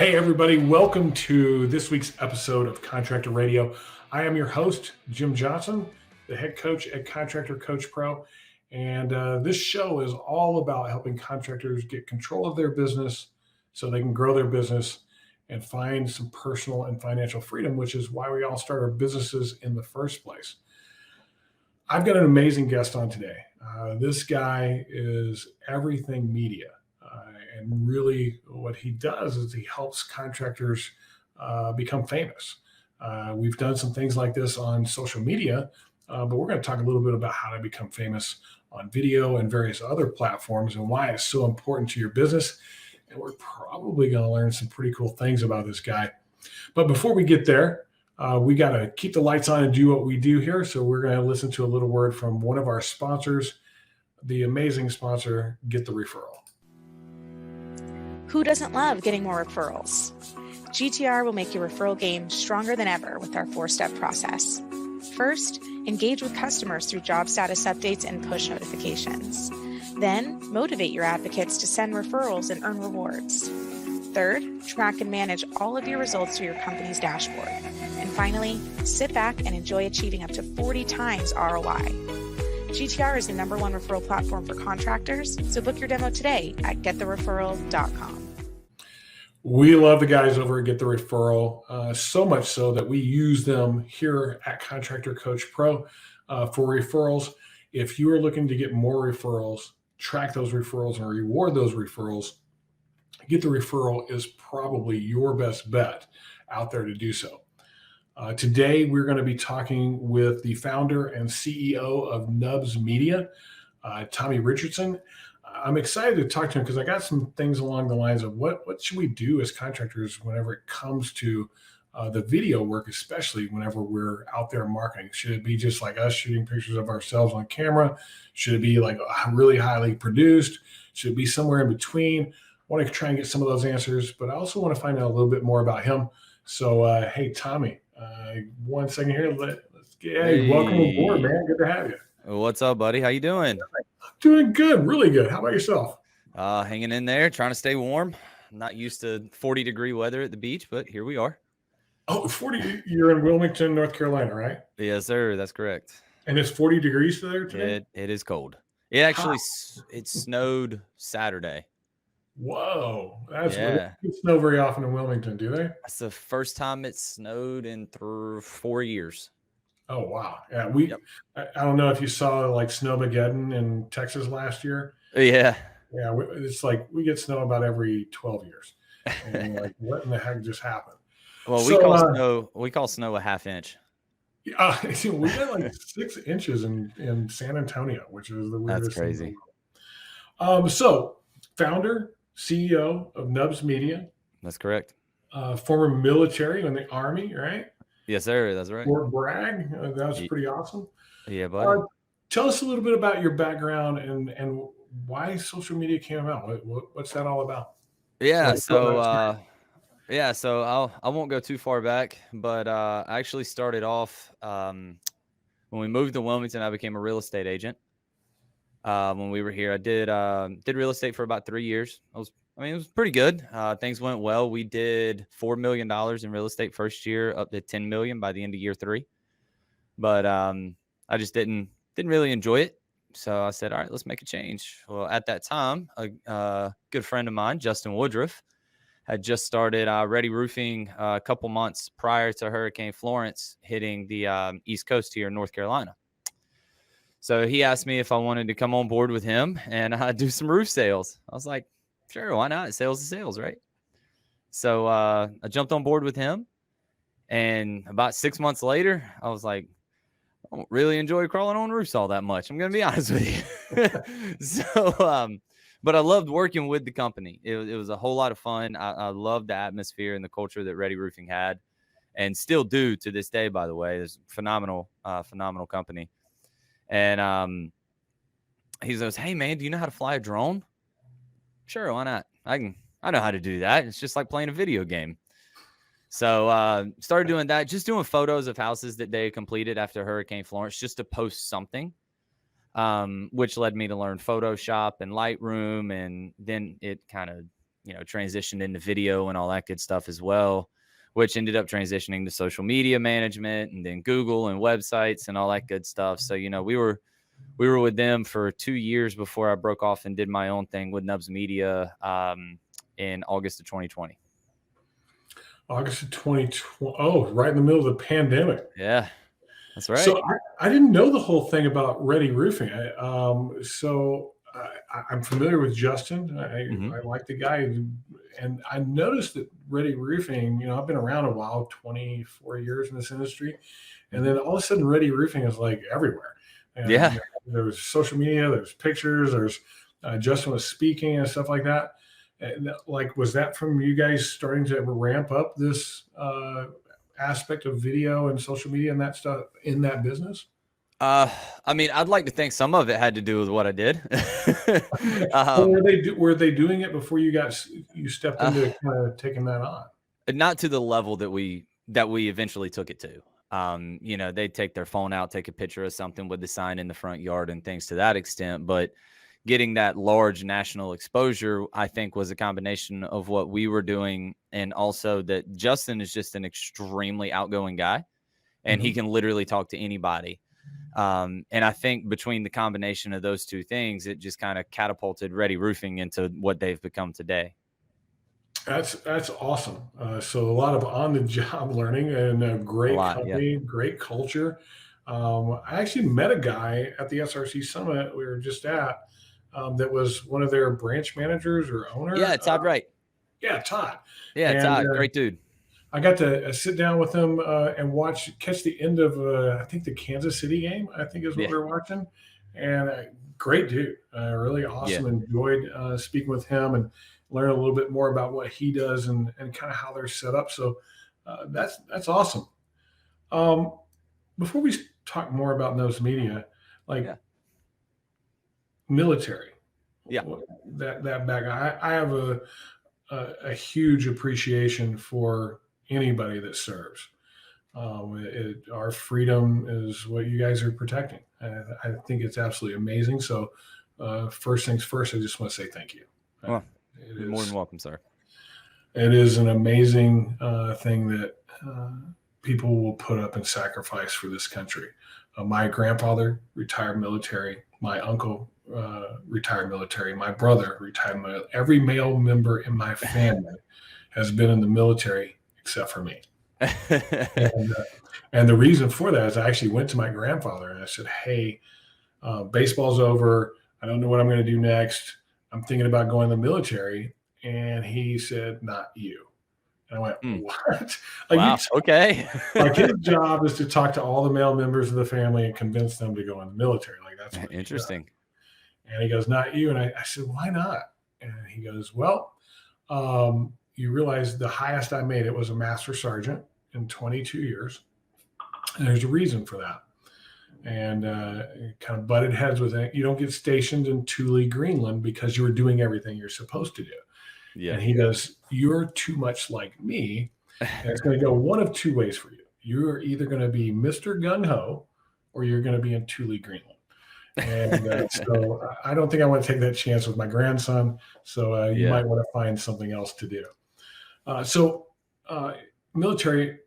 Hey, everybody. Welcome to this week's episode of Contractor Radio. I am your host, Jim Johnson, the head coach at Contractor Coach Pro. And this show is all about helping contractors get control of their business so they can grow their business and find some personal and financial freedom, which is why we all start our businesses in the first place. I've got an amazing guest on today. This guy is everything media. And really what he does is he helps contractors become famous. We've done some things like this on social media, but we're going to talk a little bit about how to become famous on video and various other platforms and why it's so important to your business. And we're probably going to learn some pretty cool things about this guy. But before we get there, we got to keep the lights on and do what we do here. So we're going to listen to a little word from one of our sponsors, the amazing sponsor, Get the Referral. Who doesn't love getting more referrals? GTR will make your referral game stronger than ever with our 4-step process. First, engage with customers through job status updates and push notifications. Then, motivate your advocates to send referrals and earn rewards. Third, track and manage all of your results through your company's dashboard. And finally, sit back and enjoy achieving up to 40 times ROI. GTR is the #1 referral platform for contractors, so book your demo today at getthereferral.com. We love the guys over at Get the Referral, so much so that we use them here at Contractor Coach Pro for referrals. If you are looking to get more referrals, track those referrals, and reward those referrals, Get the Referral is probably your best bet out there to do so. Today, we're going to be talking with the founder and CEO of Nubs Media, Tommy Richardson. I'm excited to talk to him because I got some things along the lines of what should we do as contractors whenever it comes to the video work, especially whenever we're out there marketing. Should it be just like us shooting pictures of ourselves on camera? Should it be like really highly produced? Should it be somewhere in between? I want to try and get some of those answers, but I also want to find out a little bit more about him. So, hey, Tommy, 1 second here. Hey, welcome aboard, man. Good to have you. What's up, buddy? How you doing? Doing good, really good. How about yourself? Hanging in there, trying to stay warm. I'm not used to 40-degree weather at the beach, but here we are. Oh, 40. You're in Wilmington, North Carolina, right? Yes, sir. That's correct. And it's 40 degrees there today? It is cold. It actually it snowed Saturday. Whoa. That's They don't snow very often in Wilmington, do they? That's the first time it snowed in 4 years. Oh, wow. Yeah, I don't know if you saw like Snowmageddon in Texas last year. Yeah. Yeah, it's like we get snow about every 12 years. And like, what in the heck just happened? Well, we call snow a half inch. We got like 6 inches in San Antonio, which is the weirdest. That's crazy. So, founder, CEO of Nubs Media. That's correct. Former military in the Army, right? Yes, sir. That's right. Fort Bragg. That was pretty awesome. Yeah, buddy. Tell us a little bit about your background and why social media came about. What's that all about? Yeah. So I won't go too far back, but I actually started off when we moved to Wilmington. I became a real estate agent. When we were here, I did real estate for about 3 years. It was pretty good. Things went well. We did $4 million in real estate first year, up to $10 million by the end of year 3. But I just didn't really enjoy it. So I said, all right, let's make a change. Well, at that time, a good friend of mine, Justin Woodruff, had just started Ready Roofing a couple months prior to Hurricane Florence hitting the East Coast here in North Carolina. So he asked me if I wanted to come on board with him and do some roof sales. I was like, sure, why not? Sales is sales, right? So I jumped on board with him. And about 6 months later, I was like, I don't really enjoy crawling on roofs all that much. I'm going to be honest with you. But I loved working with the company. It was a whole lot of fun. I loved the atmosphere and the culture that Ready Roofing had and still do to this day, by the way. It's a phenomenal company. And he goes, hey, man, do you know how to fly a drone? Sure, why not? I know how to do that. It's just like playing a video game. So started doing that, just doing photos of houses that they completed after Hurricane Florence, just to post something, which led me to learn Photoshop and Lightroom. And then it kind of transitioned into video and all that good stuff as well, which ended up transitioning to social media management and then Google and websites and all that good stuff. So, we were with them for 2 years before I broke off and did my own thing with Nubs Media in August of 2020. August of 2020. Oh, right in the middle of the pandemic. Yeah, that's right. So I didn't know the whole thing about Ready Roofing. I'm familiar with Justin. I like the guy. And I noticed that Ready Roofing, I've been around a while, 24 years in this industry. And then all of a sudden, Ready Roofing is like everywhere. And, yeah. There was social media, there's pictures, there's Justin was speaking and stuff like that. And was that from you guys starting to ramp up this aspect of video and social media and that stuff in that business? I'd like to think some of it had to do with what I did. Were they doing it before you stepped into kind of taking that on? Not to the level that we eventually took it to. They'd take their phone out, take a picture of something with the sign in the front yard and things to that extent. But getting that large national exposure, I think, was a combination of what we were doing, and also that Justin is just an extremely outgoing guy, and he can literally talk to anybody. And I think between the combination of those two things, it just kind of catapulted Ready Roofing into what they've become today. That's awesome. So a lot of on-the-job learning and a great company, great culture. I actually met a guy at the SRC Summit we were just at that was one of their branch managers or owner. Yeah, Todd Wright. Yeah, Todd. Yeah, Todd, great dude. I got to sit down with him and catch the end of, I think, the Kansas City game, I think is what we were watching. And great dude. Really awesome. Yeah. Enjoyed speaking with him and learn a little bit more about what he does and kind of how they're set up. So that's awesome. Before we talk more about Nubs Media, military. Yeah. That background. I have a huge appreciation for anybody that serves. Our freedom is what you guys are protecting. I think it's absolutely amazing. So first things first, I just want to say thank you. Well, you're more than welcome, sir. It is an amazing thing that people will put up and sacrifice for this country. My grandfather, retired military. My uncle, retired military. My brother, retired military. Every male member in my family has been in the military except for me. And the reason for that is I actually went to my grandfather and I said, hey, baseball's over. I don't know what I'm going to do next. I'm thinking about going to the military. And he said, not you. And I went, what? Wow. Okay. His job is to talk to all the male members of the family and convince them to go in the military. That's what interesting. And he goes, not you. And I said, why not? And he goes, well, you realize the highest I made it was a master sergeant in 22 years. And there's a reason for that. And kind of butted heads with it. You don't get stationed in Thule, Greenland because you were doing everything you're supposed to do. Yeah. And he goes, you're too much like me. And it's going to go one of two ways for you. You're either going to be Mr. Gung-Ho or you're going to be in Thule, Greenland. And so I don't think I want to take that chance with my grandson. So you might want to find something else to do. Military,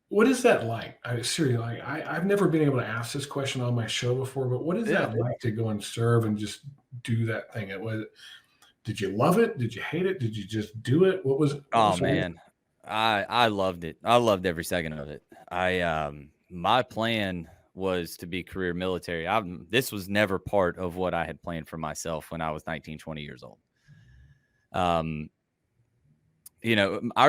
what is that like? Seriously, I've never been able to ask this question on my show before, but what is that like to go and serve and just do that thing? Did you love it? Did you hate it? Did you just do it? What was it? Man, I loved it. I loved every second of it. My plan was to be career military. This was never part of what I had planned for myself when I was 19, 20 years old. Our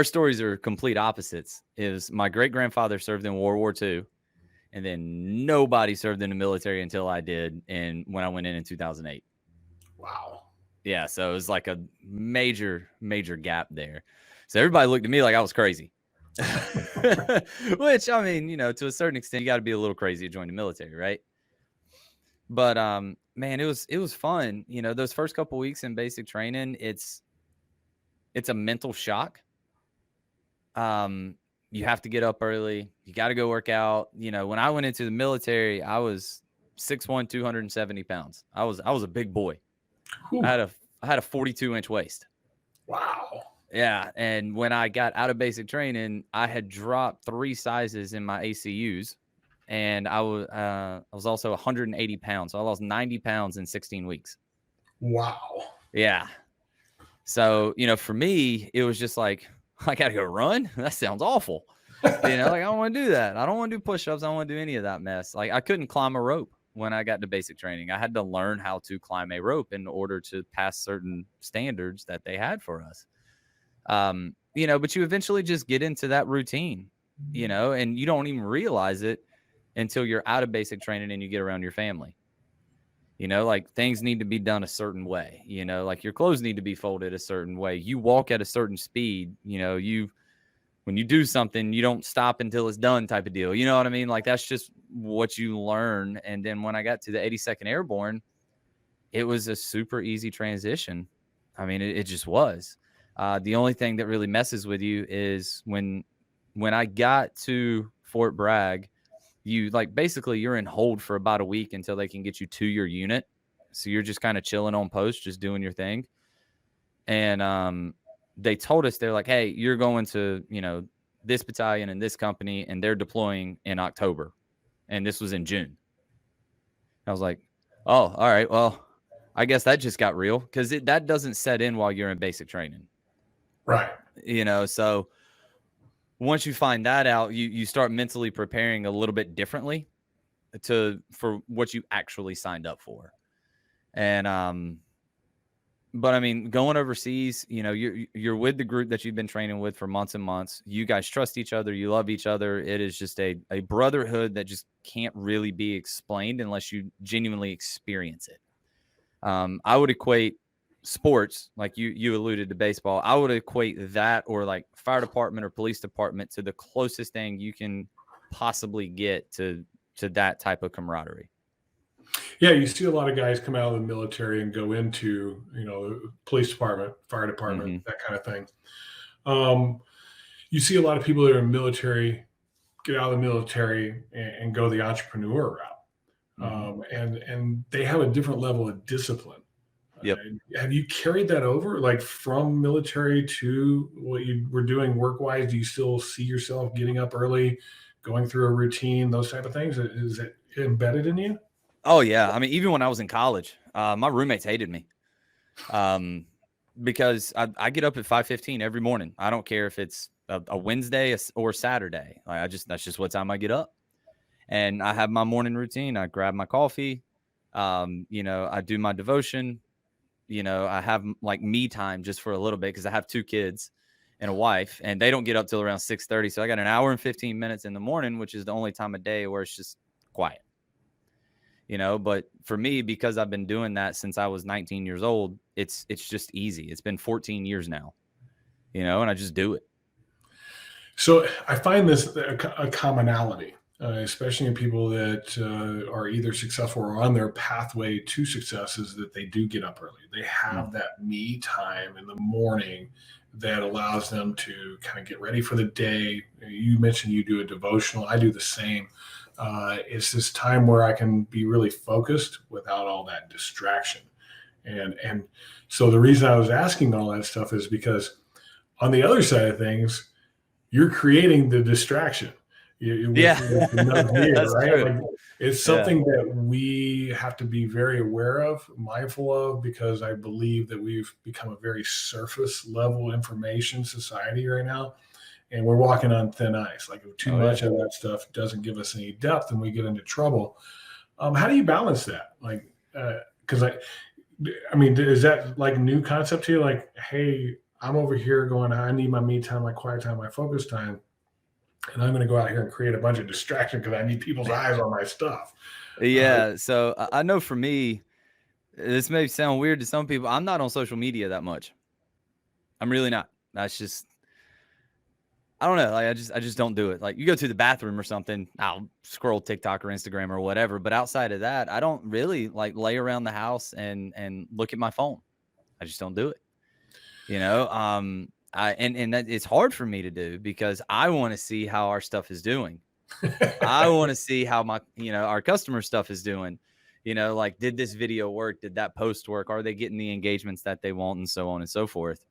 stories are complete opposites. My great grandfather served in World War II, and then nobody served in the military until I did. And when I went in 2008. Wow. Yeah. So it was like a major, major gap there. So everybody looked at me like I was crazy. Which, I mean, to a certain extent, you got to be a little crazy to join the military, right? But man, it was fun. Those first couple weeks in basic training, it's a mental shock. You have to get up early. You got to go work out. When I went into the military, I was 6'1", 270 pounds. I was a big boy. Ooh. I had a I had a 42-inch waist. Wow. Yeah. And when I got out of basic training, I had dropped 3 sizes in my ACUs. And I was also 180 pounds. So I lost 90 pounds in 16 weeks. Wow. Yeah. So, for me, it was just like, I got to go run. That sounds awful. Like, I don't want to do that. I don't want to do push-ups. I don't want to do any of that mess. Like, I couldn't climb a rope when I got to basic training. I had to learn how to climb a rope in order to pass certain standards that they had for us. But you eventually just get into that routine, and you don't even realize it until you're out of basic training and you get around your family. Like things need to be done a certain way, like your clothes need to be folded a certain way. You walk at a certain speed, when you do something, you don't stop until it's done type of deal. You know what I mean? Like that's just what you learn. And then when I got to the 82nd Airborne, it was a super easy transition. I mean, it just was. The only thing that really messes with you is when I got to Fort Bragg, basically you're in hold for about a week until they can get you to your unit. So you're just kind of chilling on post, just doing your thing. And they told us, they're like, hey, you're going to, this battalion and this company, and they're deploying in October. And this was in June. I was like, oh, all right, well, I guess that just got real, because that doesn't set in while you're in basic training. Right. So once you find that out, you start mentally preparing a little bit differently for what you actually signed up for. And but I mean, going overseas, you're with the group that you've been training with for months and months. You guys trust each other. You love each other. It is just a brotherhood that just can't really be explained unless you genuinely experience it. I would equate sports, like you alluded to baseball. I would equate that, or like fire department or police department, to the closest thing you can possibly get to that type of camaraderie. Yeah, you see a lot of guys come out of the military and go into, the police department, fire department, that kind of thing. You see a lot of people that are in the military get out of the military and go the entrepreneur route. And they have a different level of discipline. Yep. Have you carried that over, like from military to what you were doing work-wise? Do you still see yourself getting up early, going through a routine, those type of things? Is it embedded in you? Oh, yeah. I mean, even when I was in college, my roommates hated me because I get up at 5:15 every morning. I don't care if it's a Wednesday or Saturday. That's just what time I get up. And I have my morning routine. I grab my coffee. I do my devotion. I have like me time just for a little bit, because I have 2 kids and a wife, and they don't get up till around 6:30. So I got an hour and 15 minutes in the morning, which is the only time of day where it's just quiet. But for me, because I've been doing that since I was 19 years old, it's just easy. It's been 14 years now, and I just do it. So I find this a commonality, especially in people that are either successful or on their pathway to success, is that they do get up early. They have that me time in the morning that allows them to kind of get ready for the day. You mentioned you do a devotional. I do the same. It's this time where I can be really focused without all that distraction. And so the reason I was asking all that stuff is because on the other side of things, you're creating the distraction. With the Nubs Media, right? Like, it's something that we have to be very aware of, mindful of, because I believe that we've become a very surface level information society right now. And we're walking on thin ice. Like, too much of that stuff doesn't give us any depth, and we get into trouble. How do you balance that? Like, because I mean, is that like a new concept to you? Like, hey, I'm over here going, I need my me time, my quiet time, my focus time, and I'm going to go out here and create a bunch of distraction because I need people's eyes on my stuff. Yeah. So I know for me, this may sound weird to some people. I'm not on social media that much. I'm really not. That's just, I don't know. Like, I just don't do it. Like, you go to the bathroom or something, I'll scroll TikTok or Instagram or whatever. But outside of that, I don't really like lay around the house and look at my phone. I just don't do it. And that it's hard for me to do, because I want to see how our stuff is doing. I want to see how our customer stuff is doing. Like, did this video work? Did that post work? Are they getting the engagements that they want, and so on and so forth?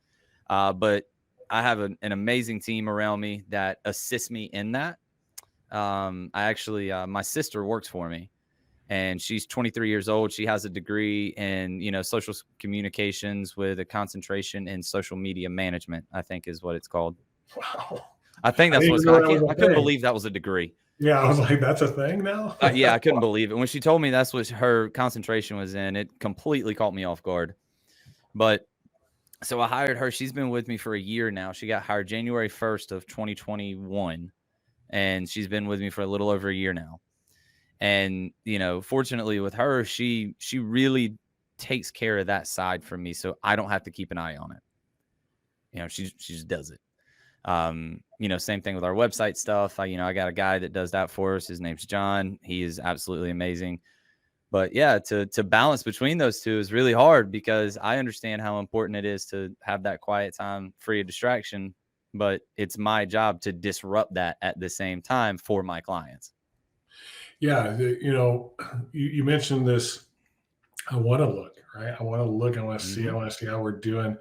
But I have an amazing team around me that assists me in that. My sister works for me, and she's 23 years old. She has a degree in, social communications with a concentration in social media management, I think is what it's called. Wow. I think that's what I couldn't believe that was a degree. Yeah, I was like, that's a thing now? Yeah, I couldn't believe it. When she told me that's what her concentration was in, it completely caught me off guard. But so I hired her. She's been with me for a year now. She got hired January 1st of 2021, and she's been with me for a little over a year now. And, fortunately with her, she really takes care of that side for me, so I don't have to keep an eye on it. She just does it. Same thing with our website stuff. I got a guy that does that for us. His name's John. He is absolutely amazing. But yeah, to balance between those two is really hard, because I understand how important it is to have that quiet time free of distraction, but it's my job to disrupt that at the same time for my clients. Yeah. You mentioned this. I want to look, right? I want to look. I want to see. I want to see how we're doing.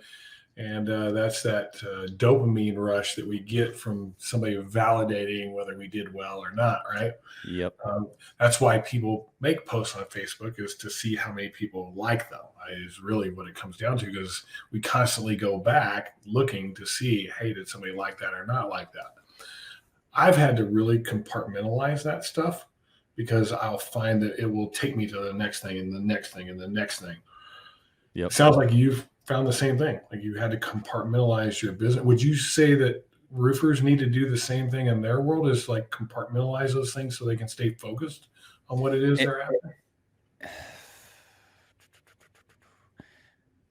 And that's that dopamine rush that we get from somebody validating whether we did well or not, right? Yep. That's why people make posts on Facebook, is to see how many people like them. Is really what it comes down to, because we constantly go back looking to see, hey, did somebody like that or not like that? I've had to really compartmentalize that stuff, because I'll find that it will take me to the next thing and the next thing and the next thing. Yep. Sounds like you've found the same thing. Like, you had to compartmentalize your business. Would you say that roofers need to do the same thing in their world, is like compartmentalize those things so they can stay focused on what it is they're after?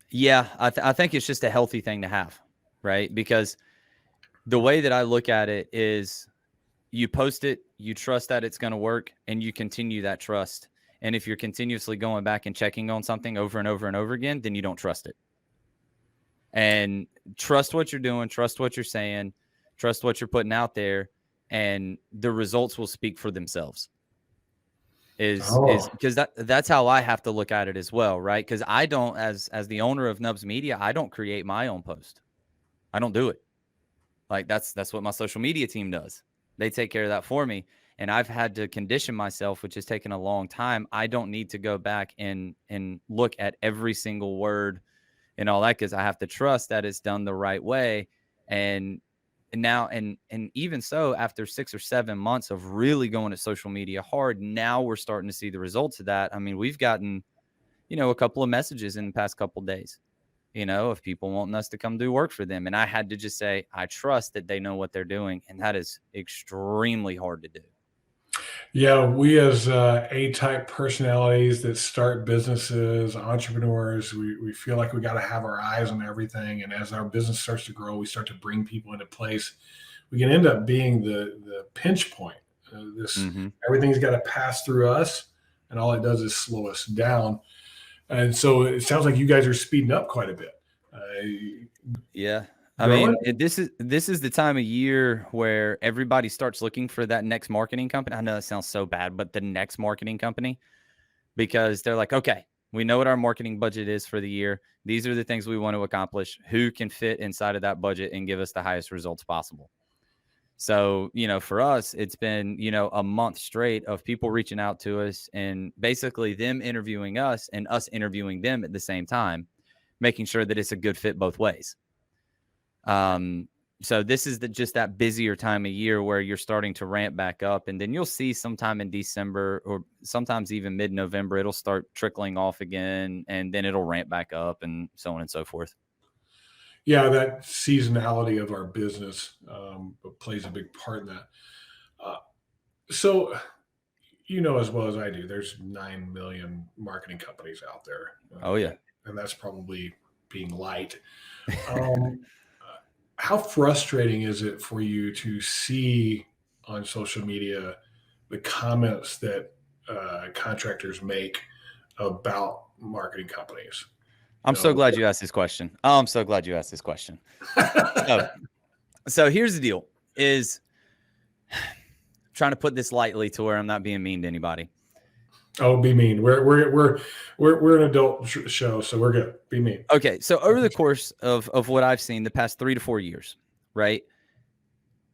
Yeah, I think it's just a healthy thing to have, right? Because the way that I look at it is, you post it, you trust that it's going to work, and you continue that trust. And if you're continuously going back and checking on something over and over and over again, then you don't trust it. And trust what you're doing, trust what you're saying, trust what you're putting out there, and the results will speak for themselves. Is because that's how I have to look at it as well, right? Because I don't, as the owner of Nubs Media, I don't create my own post. I don't do it. Like, that's what my social media team does. They take care of that for me. And I've had to condition myself, which has taken a long time. I don't need to go back and look at every single word and all that, because I have to trust that it's done the right way. And now, and even so, after 6 or 7 months of really going to social media hard, now we're starting to see the results of that. I mean, we've gotten, a couple of messages in the past couple of days, of people wanting us to come do work for them. And I had to just say, I trust that they know what they're doing. And that is extremely hard to do. Yeah, we as A-type personalities that start businesses, entrepreneurs, we feel like we got to have our eyes on everything. And as our business starts to grow, we start to bring people into place. We can end up being the pinch point. Everything's got to pass through us, and all it does is slow us down. And so it sounds like you guys are speeding up quite a bit. Yeah. I mean, this is the time of year where everybody starts looking for that next marketing company. I know that sounds so bad, but the next marketing company, because they're like, okay, we know what our marketing budget is for the year. These are the things we want to accomplish. Who can fit inside of that budget and give us the highest results possible? So, for us, it's been, a month straight of people reaching out to us, and basically them interviewing us and us interviewing them at the same time, making sure that it's a good fit both ways. So this is just that busier time of year where you're starting to ramp back up, and then you'll see sometime in December or sometimes even mid-November, it'll start trickling off again, and then it'll ramp back up, and so on and so forth. Yeah, that seasonality of our business plays a big part in that. So, as well as I do, there's 9 million marketing companies out there. Oh, yeah. And that's probably being light. How frustrating is it for you to see on social media the comments that contractors make about marketing companies? I'm so glad you asked this question. So here's the deal, is trying to put this lightly to where I'm not being mean to anybody. Oh, be mean. We're an adult show, so we're good. Be mean. Okay, so over the course of what I've seen the past 3 to 4 years, right?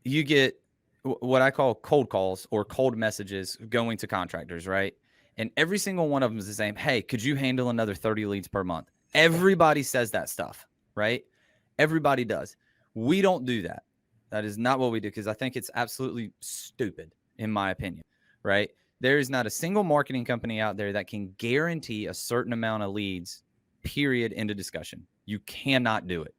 You get what I call cold calls or cold messages going to contractors, right? And every single one of them is the same. Hey, could you handle another 30 leads per month? Everybody says that stuff, right? Everybody does. We don't do that. That is not what we do, because I think it's absolutely stupid, in my opinion, right? There is not a single marketing company out there that can guarantee a certain amount of leads, period, end of discussion. You cannot do it.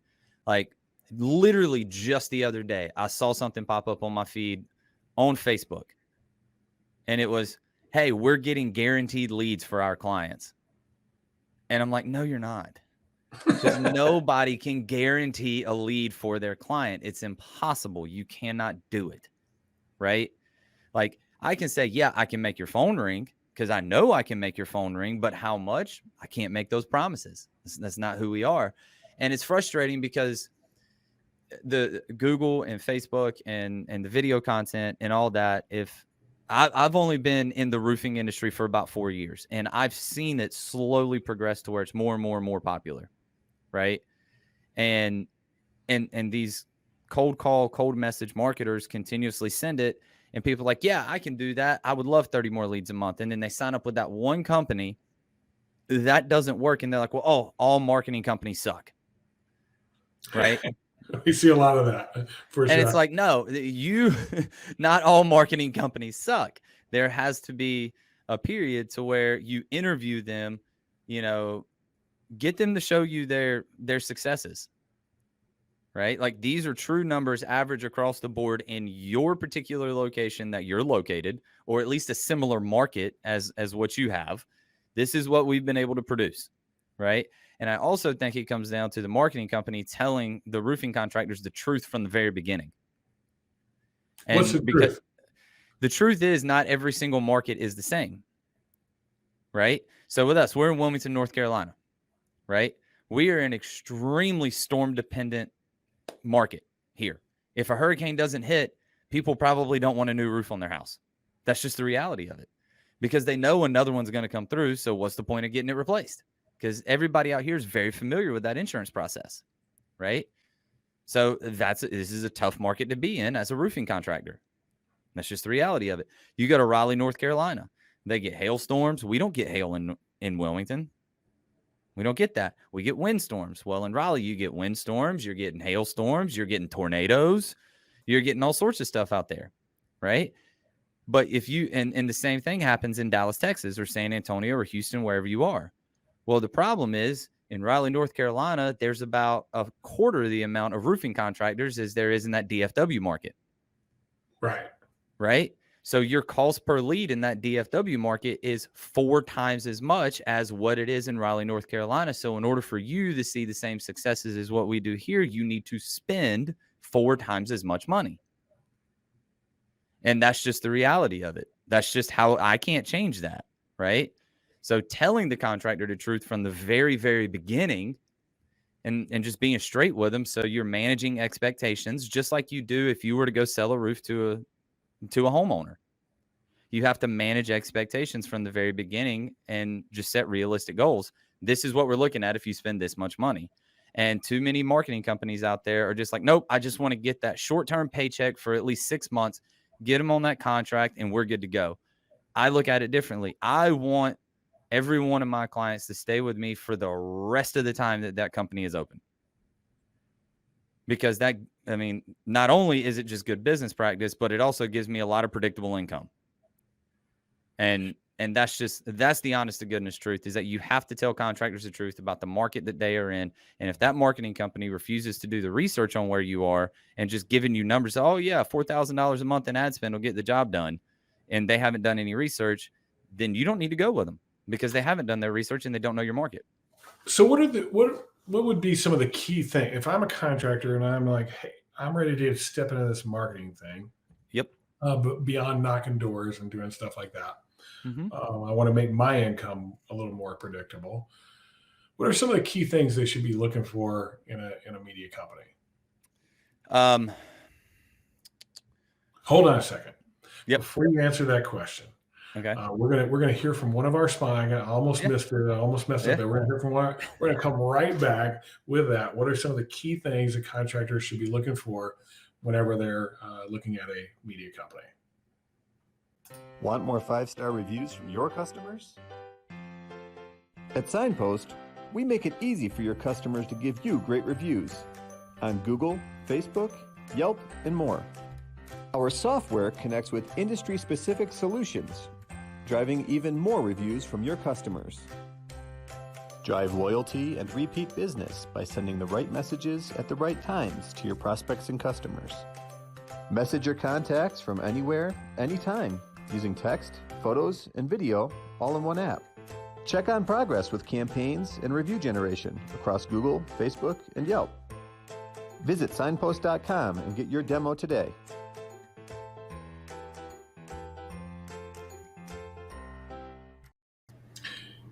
Like, literally just the other day, I saw something pop up on my feed on Facebook, and it was, hey, we're getting guaranteed leads for our clients. And I'm like, no, you're not. Because nobody can guarantee a lead for their client. It's impossible. You cannot do it, right? Like, I can say, yeah, I can make your phone ring, because I know I can make your phone ring, but how much? I can't make those promises. That's not who we are. And it's frustrating because the Google and Facebook and the video content and all that, if I've only been in the roofing industry for about 4 years, and I've seen it slowly progress to where it's more and more and more popular, right? And these cold call, cold message marketers continuously send it, and people are like, yeah, I can do that. I would love 30 more leads a month. And then they sign up with that one company that doesn't work, and they're like, well, oh, all marketing companies suck, right? We see a lot of that for sure. And it's like, no, not all marketing companies suck. There has to be a period to where you interview them, get them to show you their successes, right? Like, these are true numbers, average across the board in your particular location that you're located, or at least a similar market as what you have. This is what we've been able to produce, right? And I also think it comes down to the marketing company telling the roofing contractors the truth from the very beginning. And what's the truth? The truth is, not every single market is the same, right? So with us, we're in Wilmington, North Carolina, right? We are an extremely storm-dependent market here. If a hurricane doesn't hit, people probably don't want a new roof on their house. That's just the reality of it, because they know another one's going to come through. So what's the point of getting it replaced? Because everybody out here is very familiar with that insurance process, right? So this is a tough market to be in as a roofing contractor. That's just the reality of it. You go to Raleigh, North Carolina, they get hailstorms. We don't get hail in Wilmington. We don't get that. We get windstorms. Well, in Raleigh, you get windstorms, you're getting hailstorms, you're getting tornadoes, you're getting all sorts of stuff out there, right? But if you, and the same thing happens in Dallas, Texas, or San Antonio, or Houston, wherever you are. Well, the problem is, in Raleigh, North Carolina, there's about a quarter of the amount of roofing contractors as there is in that DFW market. Right? So your cost per lead in that DFW market is 4 times as much as what it is in Raleigh, North Carolina. So in order for you to see the same successes as what we do here, you need to spend 4 times as much money. And that's just the reality of it. That's just how I can't change that, right? So telling the contractor the truth from the very, very beginning, and just being straight with them, so you're managing expectations, just like you do if you were to go sell a roof to a homeowner. You have to manage expectations from the very beginning and just set realistic goals. This is what we're looking at if you spend this much money. And too many marketing companies out there are just like, nope, I just want to get that short-term paycheck for at least 6 months, get them on that contract, and we're good to go. I look at it differently. I want every one of my clients to stay with me for the rest of the time that company is open. Because not only is it just good business practice, but it also gives me a lot of predictable income. And that's the honest to goodness truth, is that you have to tell contractors the truth about the market that they are in. And if that marketing company refuses to do the research on where you are and just giving you numbers, oh yeah, $4,000 a month in ad spend will get the job done, and they haven't done any research, then you don't need to go with them, because they haven't done their research and they don't know your market. So what would be some of the key things if I'm a contractor and I'm like, hey, I'm ready to step into this marketing thing? Yep. But beyond knocking doors and doing stuff like that, Mm-hmm. I want to make my income a little more predictable. What are some of the key things they should be looking for in a media company? Hold on a second. Yep. Before you answer that question, Okay. We're gonna hear from one of our spine. I almost Yeah. missed it. I almost messed Yeah. up there. We're gonna hear from one. We're gonna come right back with that. What are some of the key things that contractors should be looking for whenever they're looking at a media company? Want more 5-star reviews from your customers? At Signpost, we make it easy for your customers to give you great reviews on Google, Facebook, Yelp, and more. Our software connects with industry-specific solutions, driving even more reviews from your customers. Drive loyalty and repeat business by sending the right messages at the right times to your prospects and customers. Message your contacts from anywhere, anytime, using text, photos, and video all in one app. Check on progress with campaigns and review generation across Google, Facebook, and Yelp. Visit signpost.com and get your demo today.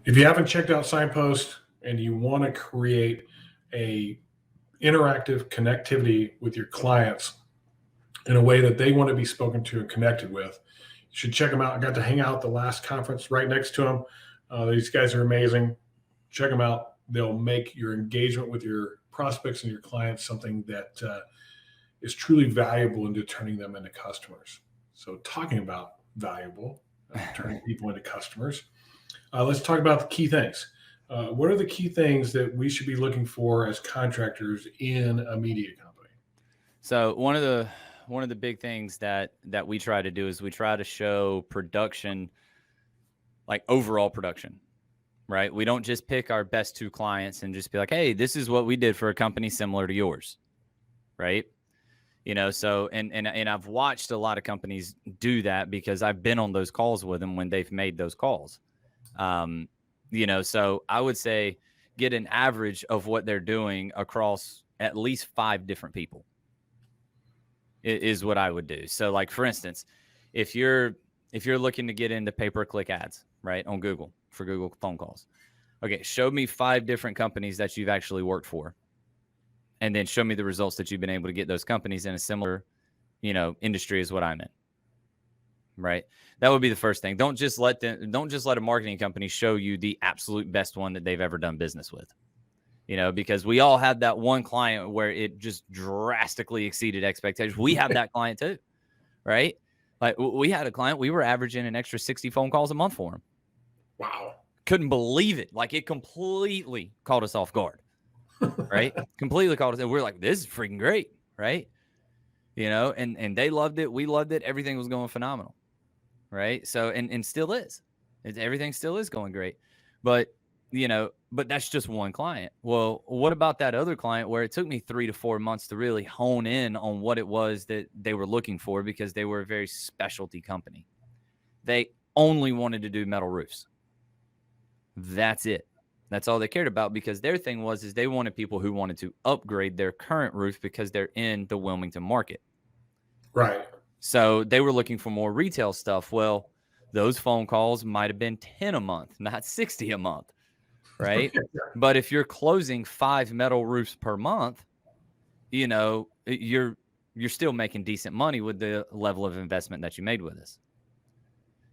If you haven't checked out Signpost and you want to create a interactive connectivity with your clients in a way that they want to be spoken to and connected with, you should check them out. I got to hang out at the last conference right next to them. These guys are amazing. Check them out. They'll make your engagement with your prospects and your clients something that is truly valuable into turning them into customers. So talking about valuable, turning people into customers, let's talk about the key things. What are the key things that we should be looking for as contractors in a media company? So one of the big things that we try to do is we try to show production, like overall production, right? We don't just pick our best 2 clients and just be like, hey, this is what we did for a company similar to yours, right? So and I've watched a lot of companies do that because I've been on those calls with them when they've made those calls. So I would say get an average of what they're doing across at least 5 different people is what I would do. So like, for instance, if you're looking to get into pay-per-click ads, right, on Google for Google phone calls, okay, show me 5 different companies that you've actually worked for, and then show me the results that you've been able to get those companies in a similar, industry as what I'm in. Right. That would be the first thing. Don't just let a marketing company show you the absolute best one that they've ever done business with, because we all had that one client where it just drastically exceeded expectations. We have that client too, right? Like we had a client, we were averaging an extra 60 phone calls a month for him. Wow. Couldn't believe it. Like it completely caught us off guard, right? Completely caught us. And we're like, this is freaking great. Right. And they loved it. We loved it. Everything was going phenomenal. Right. So, and still is. Everything still is going great. But that's just one client. Well, what about that other client where it took me 3 to 4 months to really hone in on what it was that they were looking for, because they were a very specialty company. They only wanted to do metal roofs. That's it. That's all they cared about, because their thing is they wanted people who wanted to upgrade their current roof because they're in the Wilmington market. Right. So they were looking for more retail stuff. Well, those phone calls might have been 10 a month, not 60 a month, right? But if you're closing 5 metal roofs per month, you're still making decent money with the level of investment that you made with us.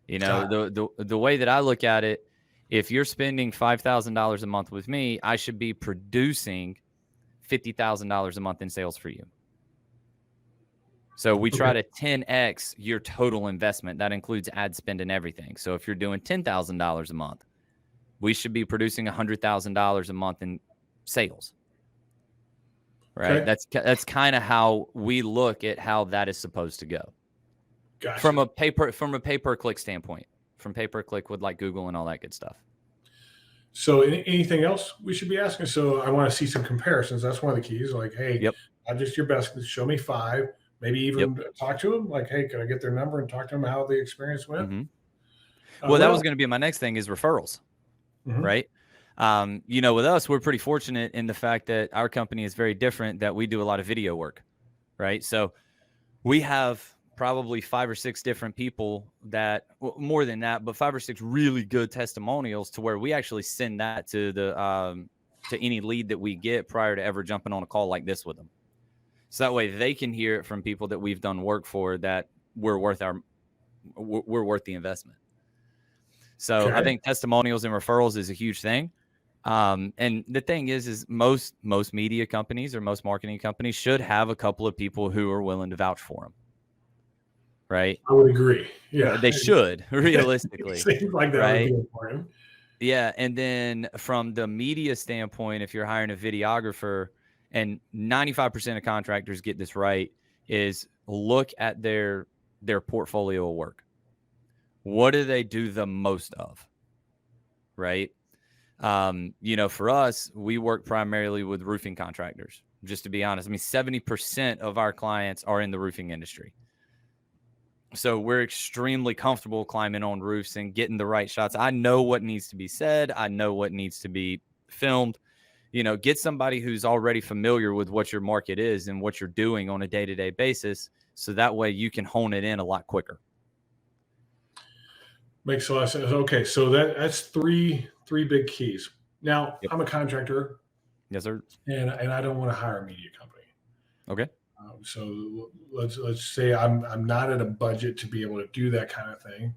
The way that I look at it, if you're spending $5,000 a month with me, I should be producing $50,000 a month in sales for you. So we try to 10x your total investment. That includes ad spend and everything. So if you're doing $10,000 a month, we should be producing $100,000 a month in sales. Right? Okay. That's kind of how we look at how that is supposed to go. Gotcha. From a pay-per-click standpoint, from pay-per-click with like Google and all that good stuff. So anything else we should be asking? So I want to see some comparisons. That's one of the keys. Like, hey, not just your best, show me 5. Maybe even talk to them. Like, hey, can I get their number and talk to them how the experience went? Mm-hmm. Well, that was going to be my next thing is referrals, right? With us, we're pretty fortunate in the fact that our company is very different, that we do a lot of video work, right? So we have probably 5 or 6 different people that, well, more than that, but 5 or 6 really good testimonials to where we actually send that to to any lead that we get prior to ever jumping on a call like this with them. So that way they can hear it from people that we've done work for, that we're worth the investment. So I Okay. think testimonials and referrals is a huge thing. And the thing is most media companies or most marketing companies should have a couple of people who are willing to vouch for them. Right. I would agree. Yeah. They should realistically. Seems like that would Right. be important. Yeah. And then from the media standpoint, if you're hiring a videographer, and 95% of contractors get this right, is look at their portfolio of work. What do they do the most of? Right. For us, we work primarily with roofing contractors, just to be honest. I mean, 70% of our clients are in the roofing industry. So we're extremely comfortable climbing on roofs and getting the right shots. I know what needs to be said. I know what needs to be filmed. Get somebody who's already familiar with what your market is and what you're doing on a day-to-day basis. So that way you can hone it in a lot quicker. Makes a lot of sense. Okay. So that's three big keys. Now, Yep. I'm a contractor. Yes, sir. And I don't want to hire a media company. Okay. So let's say I'm not at a budget to be able to do that kind of thing.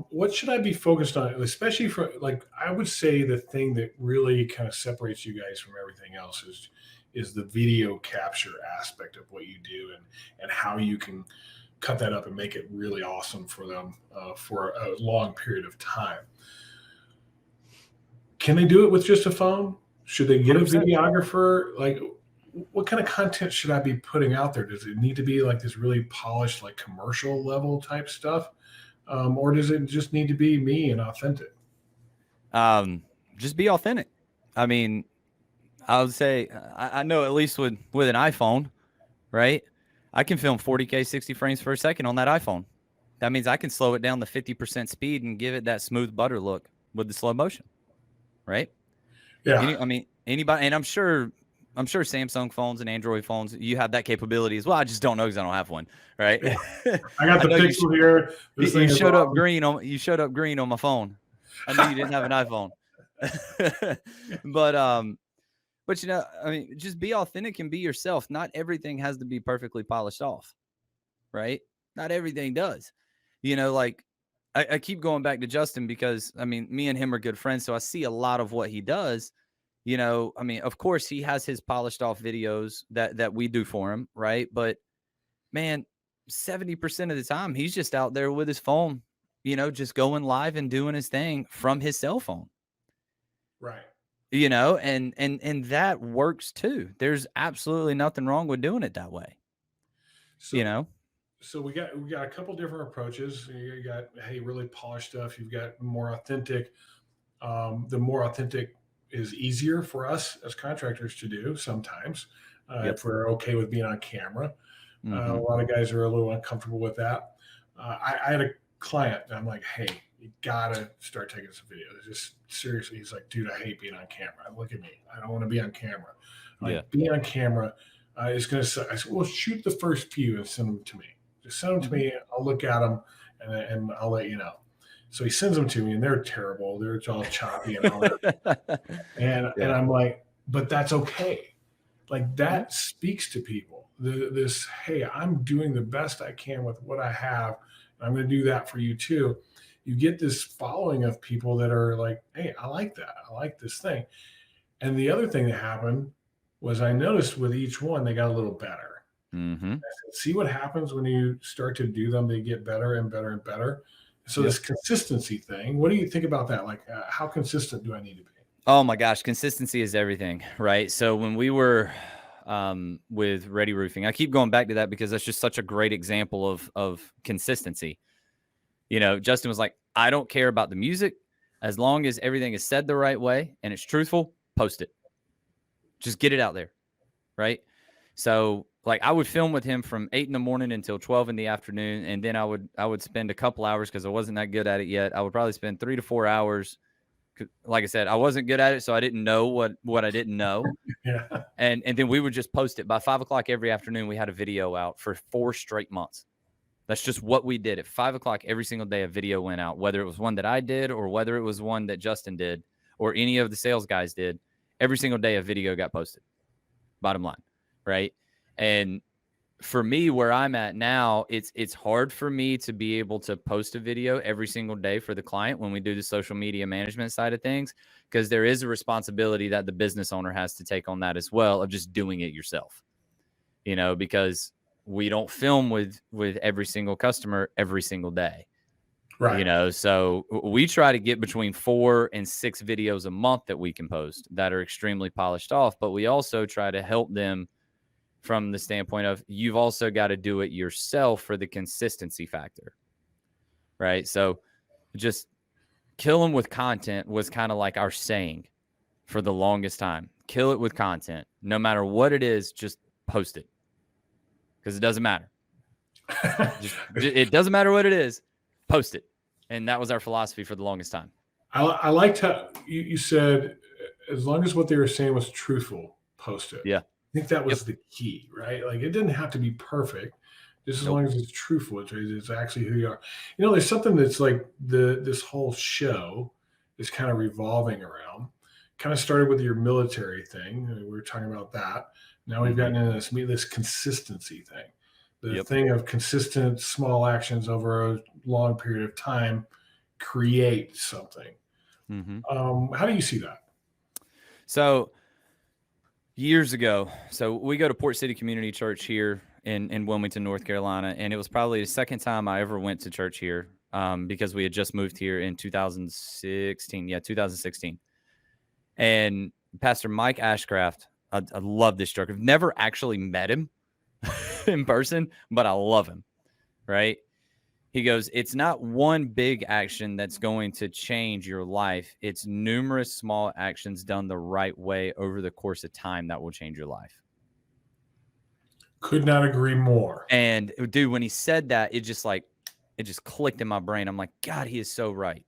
What should I be focused on, especially for, like, I would say the thing that really kind of separates you guys from everything else is the video capture aspect of what you do and how you can cut that up and make it really awesome for them for a long period of time. Can they do it with just a phone? Should they get 100%. a videographer? Like, what kind of content should I be putting out there? Does it need to be like this really polished, like commercial level type stuff? Or does it just need to be me and authentic? Just be authentic. I mean, I would say, I know at least with an iPhone, right? I can film 40K 60 frames per second on that iPhone. That means I can slow it down to 50% speed and give it that smooth butter look with the slow motion, right? Yeah. Anybody, and I'm sure Samsung phones and Android phones, you have that capability as well. I just don't know because I don't have one, right? I got the Pixel here. You showed up green on my phone. I knew you didn't have an iPhone. But just be authentic and be yourself. Not everything has to be perfectly polished off, right? Not everything does. I keep going back to Justin because, me and him are good friends, so I see a lot of what he does. Of course, he has his polished off videos that we do for him, right? But, man, 70% of the time, he's just out there with his phone, just going live and doing his thing from his cell phone. Right. And that works too. There's absolutely nothing wrong with doing it that way. So we got a couple different approaches. You got, hey, really polished stuff. You've got more authentic. The more authentic is easier for us as contractors to do sometimes. If we're okay with being on camera. Mm-hmm. A lot of guys are a little uncomfortable with that. I had a client and I'm like, hey, you gotta start taking some videos. Just seriously, he's like, dude, I hate being on camera. Look at me. I don't want to be on camera. Being on camera is going to suck. I said, well, shoot the first few and send them to me. Just send them to me. I'll look at them and I'll let you know. So he sends them to me and they're terrible. They're all choppy and all that. And I'm like, but that's okay. Like, that speaks to people. This, hey, I'm doing the best I can with what I have. And I'm going to do that for you too. You get this following of people that are like, hey, I like that. I like this thing. And the other thing that happened was I noticed with each one, they got a little better. Mm-hmm. I said, see what happens when you start to do them, they get better and better and better. So this consistency thing, what do you think about that? Like, how consistent do I need to be? Oh my gosh, consistency is everything, right? So when we were with Ready Roofing, I keep going back to that because that's just such a great example of consistency. Justin was like, I don't care about the music. As long as everything is said the right way and it's truthful, post it. Just get it out there, right? So, like, I would film with him from 8 in the morning until 12 in the afternoon, and then I would spend a couple hours because I wasn't that good at it yet. I would probably spend 3 to 4 hours. Like I said, I wasn't good at it, so I didn't know what I didn't know. Yeah. And then we would just post it. By 5 o'clock every afternoon, we had a video out for 4 straight months. That's just what we did. At 5 o'clock every single day, a video went out, whether it was one that I did or whether it was one that Justin did or any of the sales guys did. Every single day, a video got posted. Bottom line, right? And for me, where I'm at now, it's hard for me to be able to post a video every single day for the client when we do the social media management side of things, because there is a responsibility that the business owner has to take on that as well, of just doing it yourself, because we don't film with every single customer every single day. Right. So we try to get between 4 and 6 videos a month that we can post that are extremely polished off, but we also try to help them from the standpoint of, you've also got to do it yourself for the consistency factor, right? So just kill them with content was kind of like our saying for the longest time. Kill it with content. No matter what it is, just post it, because it doesn't matter. It doesn't matter what it is, post it. And that was our philosophy for the longest time. I liked how you said, as long as what they were saying was truthful, post it. Yeah. I think that was the key, right? Like, it didn't have to be perfect, just as long as it's truthful. It's actually who you are. There's something that's like this whole show is kind of revolving around. Kind of started with your military thing. We were talking about that. Now we've gotten into this consistency thing. The thing of consistent small actions over a long period of time create something. How do you see that? So years ago, we go to Port City Community Church here in Wilmington, North Carolina, and it was probably the second time I ever went to church here, because we had just moved here in 2016. Yeah, 2016. And Pastor Mike Ashcraft, I love this jerk. I've never actually met him in person, but I love him, right? He goes, it's not one big action that's going to change your life. It's numerous small actions done the right way over the course of time that will change your life. Could not agree more. And dude, when he said that, it just clicked in my brain. I'm like, God, he is so right.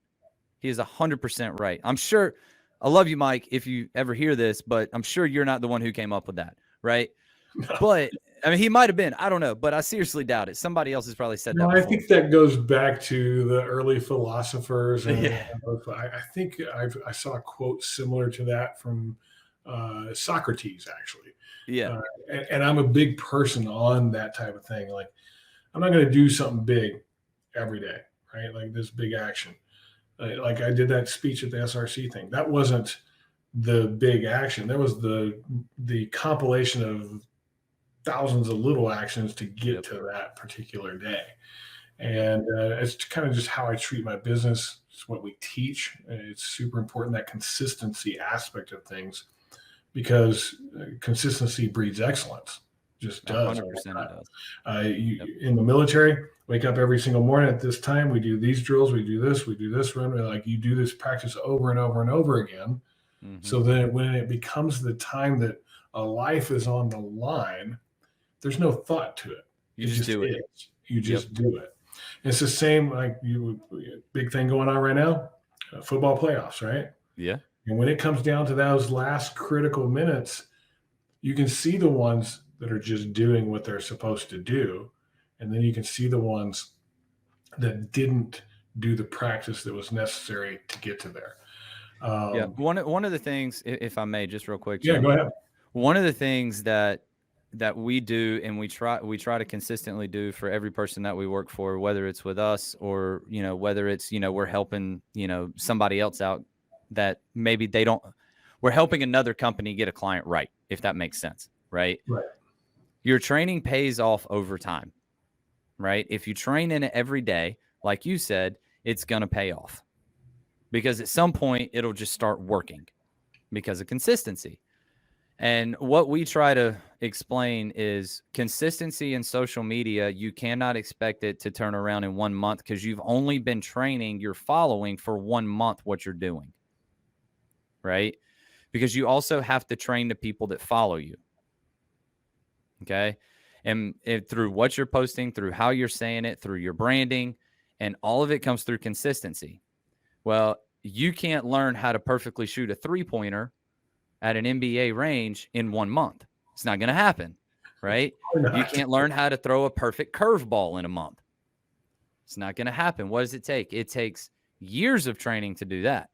He is 100% right. I'm sure, I love you, Mike, if you ever hear this, but I'm sure you're not the one who came up with that, right? No. But I mean, he might have been. I don't know, but I seriously doubt it. Somebody else has probably said that before. I think that goes back to the early philosophers. And I think I saw a quote similar to that from Socrates, actually. Yeah. And I'm a big person on that type of thing. Like, I'm not going to do something big every day, right? Like this big action. Like I did that speech at the SRC thing. That wasn't the big action. That was the compilation of thousands of little actions to get to that particular day. And it's kind of just how I treat my business. It's what we teach. It's super important, that consistency aspect of things, because consistency breeds excellence. Just does. 100% it does. In the military, wake up every single morning at this time. We do these drills. We do this run. Like, you do this practice over and over and over again. So then when it becomes the time that a life is on the line, there's no thought to it. You just do it. You just do it. It's the same, like, big thing going on right now, football playoffs, right? Yeah. And when it comes down to those last critical minutes, you can see the ones that are just doing what they're supposed to do. And then you can see the ones that didn't do the practice that was necessary to get to there. One of the things, if I may, just real quick. Yeah, go ahead. One of the things that we do, and we try to consistently do for every person that we work for, whether it's with us or, whether it's, we're helping, somebody else out that maybe we're helping another company get a client right, if that makes sense. Right. Your training pays off over time, right? If you train in it every day, like you said, it's going to pay off, because at some point it'll just start working because of consistency. And what we try to explain is consistency in social media. You cannot expect it to turn around in 1 month, because you've only been training your following for 1 month what you're doing, right? Because you also have to train the people that follow you. Okay. And through what you're posting, through how you're saying it, through your branding, and all of it comes through consistency. Well, you can't learn how to perfectly shoot a 3-pointer at an NBA range in 1 month. It's not going to happen, right? You can't learn how to throw a perfect curveball in a month. It's not going to happen. What does it take? It takes years of training to do that,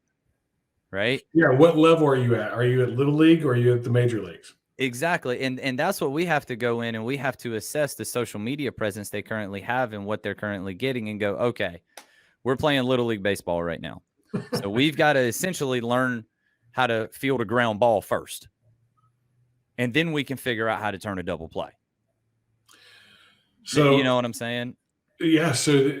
right? Yeah. What level are you at? Are you at Little League or are you at the major leagues? Exactly. And that's what we have to go in, and we have to assess the social media presence they currently have and what they're currently getting and go, okay, we're playing Little League Baseball right now. So we've got to essentially learn how to field a ground ball first. And then we can figure out how to turn a double play. So, you know what I'm saying? Yeah. So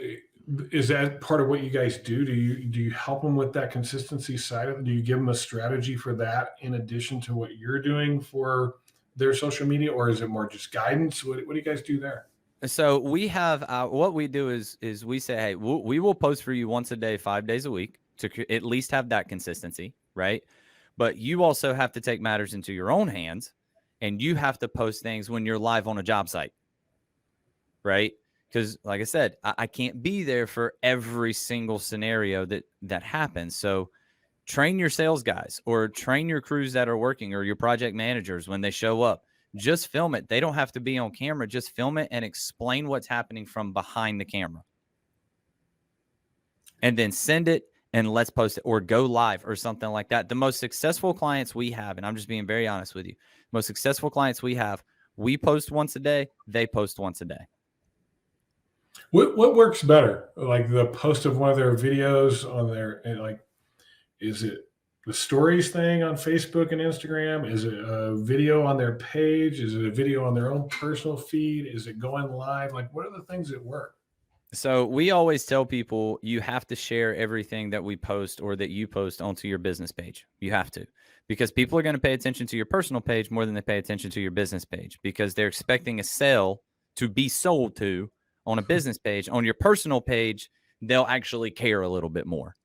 is that part of what you guys do? Do you help them with that consistency side of it? Do you give them a strategy for that in addition to what you're doing for their social media, or is it more just guidance? What do you guys do there? So we have what we do is we say, hey, we will post for you once a day, 5 days a week to at least have that consistency, right? But you also have to take matters into your own hands, and you have to post things when you're live on a job site, right? Because like I said, I can't be there for every single scenario that happens. So train your sales guys or train your crews that are working or your project managers when they show up. Just film it. They don't have to be on camera. Just film it and explain what's happening from behind the camera. And then send it and let's post it or go live or something like that. The most successful clients we have, and I'm just being very honest with you, most successful clients we have, we post once a day, they post once a day. What works better? Like the post of one of their videos on their, like, is it the stories thing on Facebook and Instagram? Is it a video on their page? Is it a video on their own personal feed? Is it going live? Like, what are the things that work? So we always tell people you have to share everything that we post or that you post onto your business page. You have to, because people are going to pay attention to your personal page more than they pay attention to your business page, because they're expecting a sale to be sold to on a business page. On your personal page, they'll actually care a little bit more,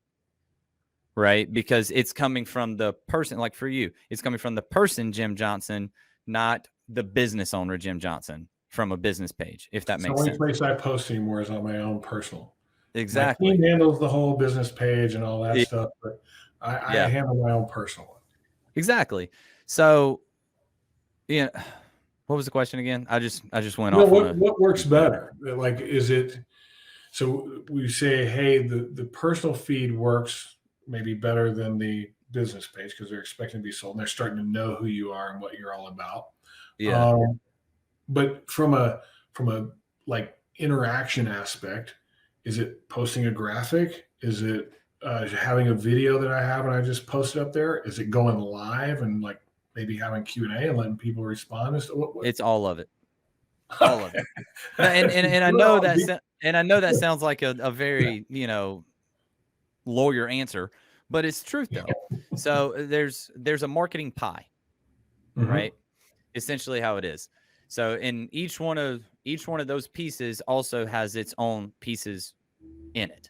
right? Because it's coming from the person, like for you, it's coming from the person, Jim Johnson, not the business owner, Jim Johnson, from a business page, if that makes sense. The only place I post anymore is on my own personal. Exactly. My team handles the whole business page and all that stuff, but I handle my own personal one. Exactly. So, yeah. What was the question again? I just went off. What works better? Like, is it, so we say, hey, the personal feed works maybe better than the business page because they're expecting to be sold and they're starting to know who you are and what you're all about. Yeah. But from a like interaction aspect, is it posting a graphic? Is it having a video that I have and I just post it up there? Is it going live and like maybe having Q&A and letting people respond? It's all of it. All of it. And I know that sounds like a very, lawyer answer, but it's truth though. So there's a marketing pie, right? Essentially how it is. So in each one of those pieces also has its own pieces in it,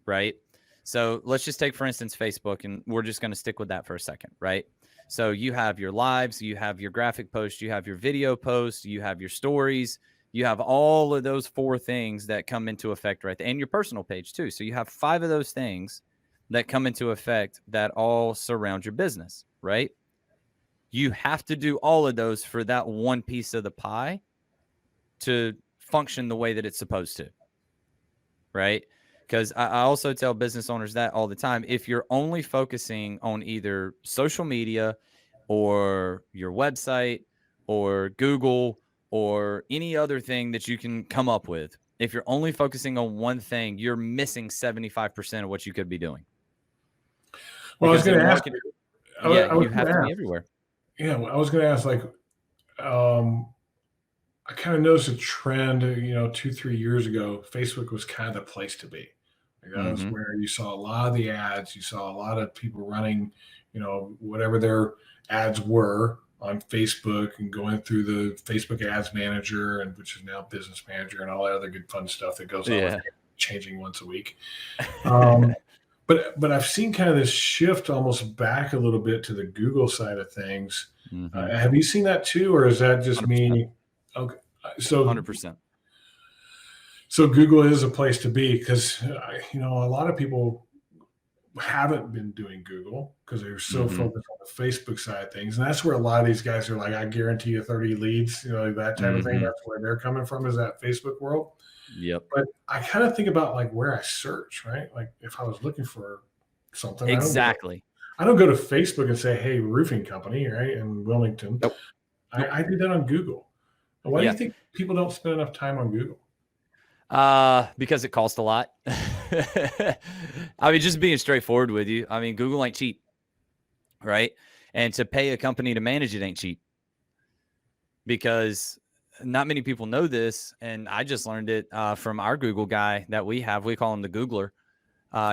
right? So let's just take, for instance, Facebook, and we're just going to stick with that for a second, right? So you have your lives, you have your graphic posts, you have your video posts, you have your stories, you have all of those 4 things that come into effect right there, and your personal page too. So you have 5 of those things that come into effect that all surround your business, right? You have to do all of those for that one piece of the pie to function the way that it's supposed to, right? Because I also tell business owners that all the time. If you're only focusing on either social media or your website or Google or any other thing that you can come up with, if you're only focusing on one thing, you're missing 75% of what you could be doing. Well, I was going to ask you. You have to be everywhere. Yeah, well, I was going to ask, like, I kind of noticed a trend, 2-3 years ago, Facebook was kind of the place to be. Like that was where you saw a lot of the ads. You saw a lot of people running, whatever their ads were on Facebook and going through the Facebook Ads Manager, and which is now Business Manager and all that other good fun stuff that goes on, changing once a week. But I've seen kind of this shift almost back a little bit to the Google side of things. Have you seen that too, or is that just 100%. me? Okay, so 100%. So Google is a place to be because, a lot of people haven't been doing Google because they're so focused on the Facebook side of things. And that's where a lot of these guys are like, I guarantee you 30 leads, that type of thing. That's where they're coming from, is that Facebook world. Yep. But I kind of think about like where I search, right? Like if I was looking for something. Exactly. I don't go to Facebook and say, hey, roofing company, right, in Wilmington. Nope. I did that on Google. Why do Yeah. you think people don't spend enough time on Google? Because it costs a lot. I mean, just being straightforward with you. I mean, Google ain't cheap, right? And to pay a company to manage it ain't cheap, because not many people know this. And I just learned it from our Google guy that we have. We call him the Googler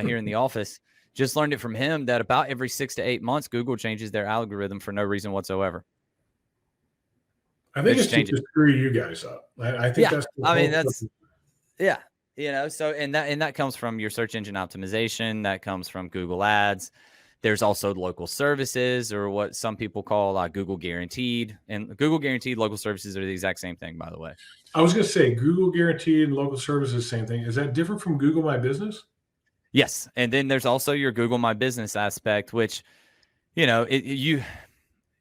here in the office. Just learned it from him that about every 6 to 8 months, Google changes their algorithm for no reason whatsoever. I think it's just to screw you guys up. I think that's. Yeah. You know, so and that comes from your search engine optimization. That comes from Google Ads. There's also local services, or what some people call Google Guaranteed. And Google Guaranteed local services are the exact same thing, by the way. I was going to say Google Guaranteed and local services, same thing. Is that different from Google My Business? Yes. And then there's also your Google My Business aspect, which, you know, you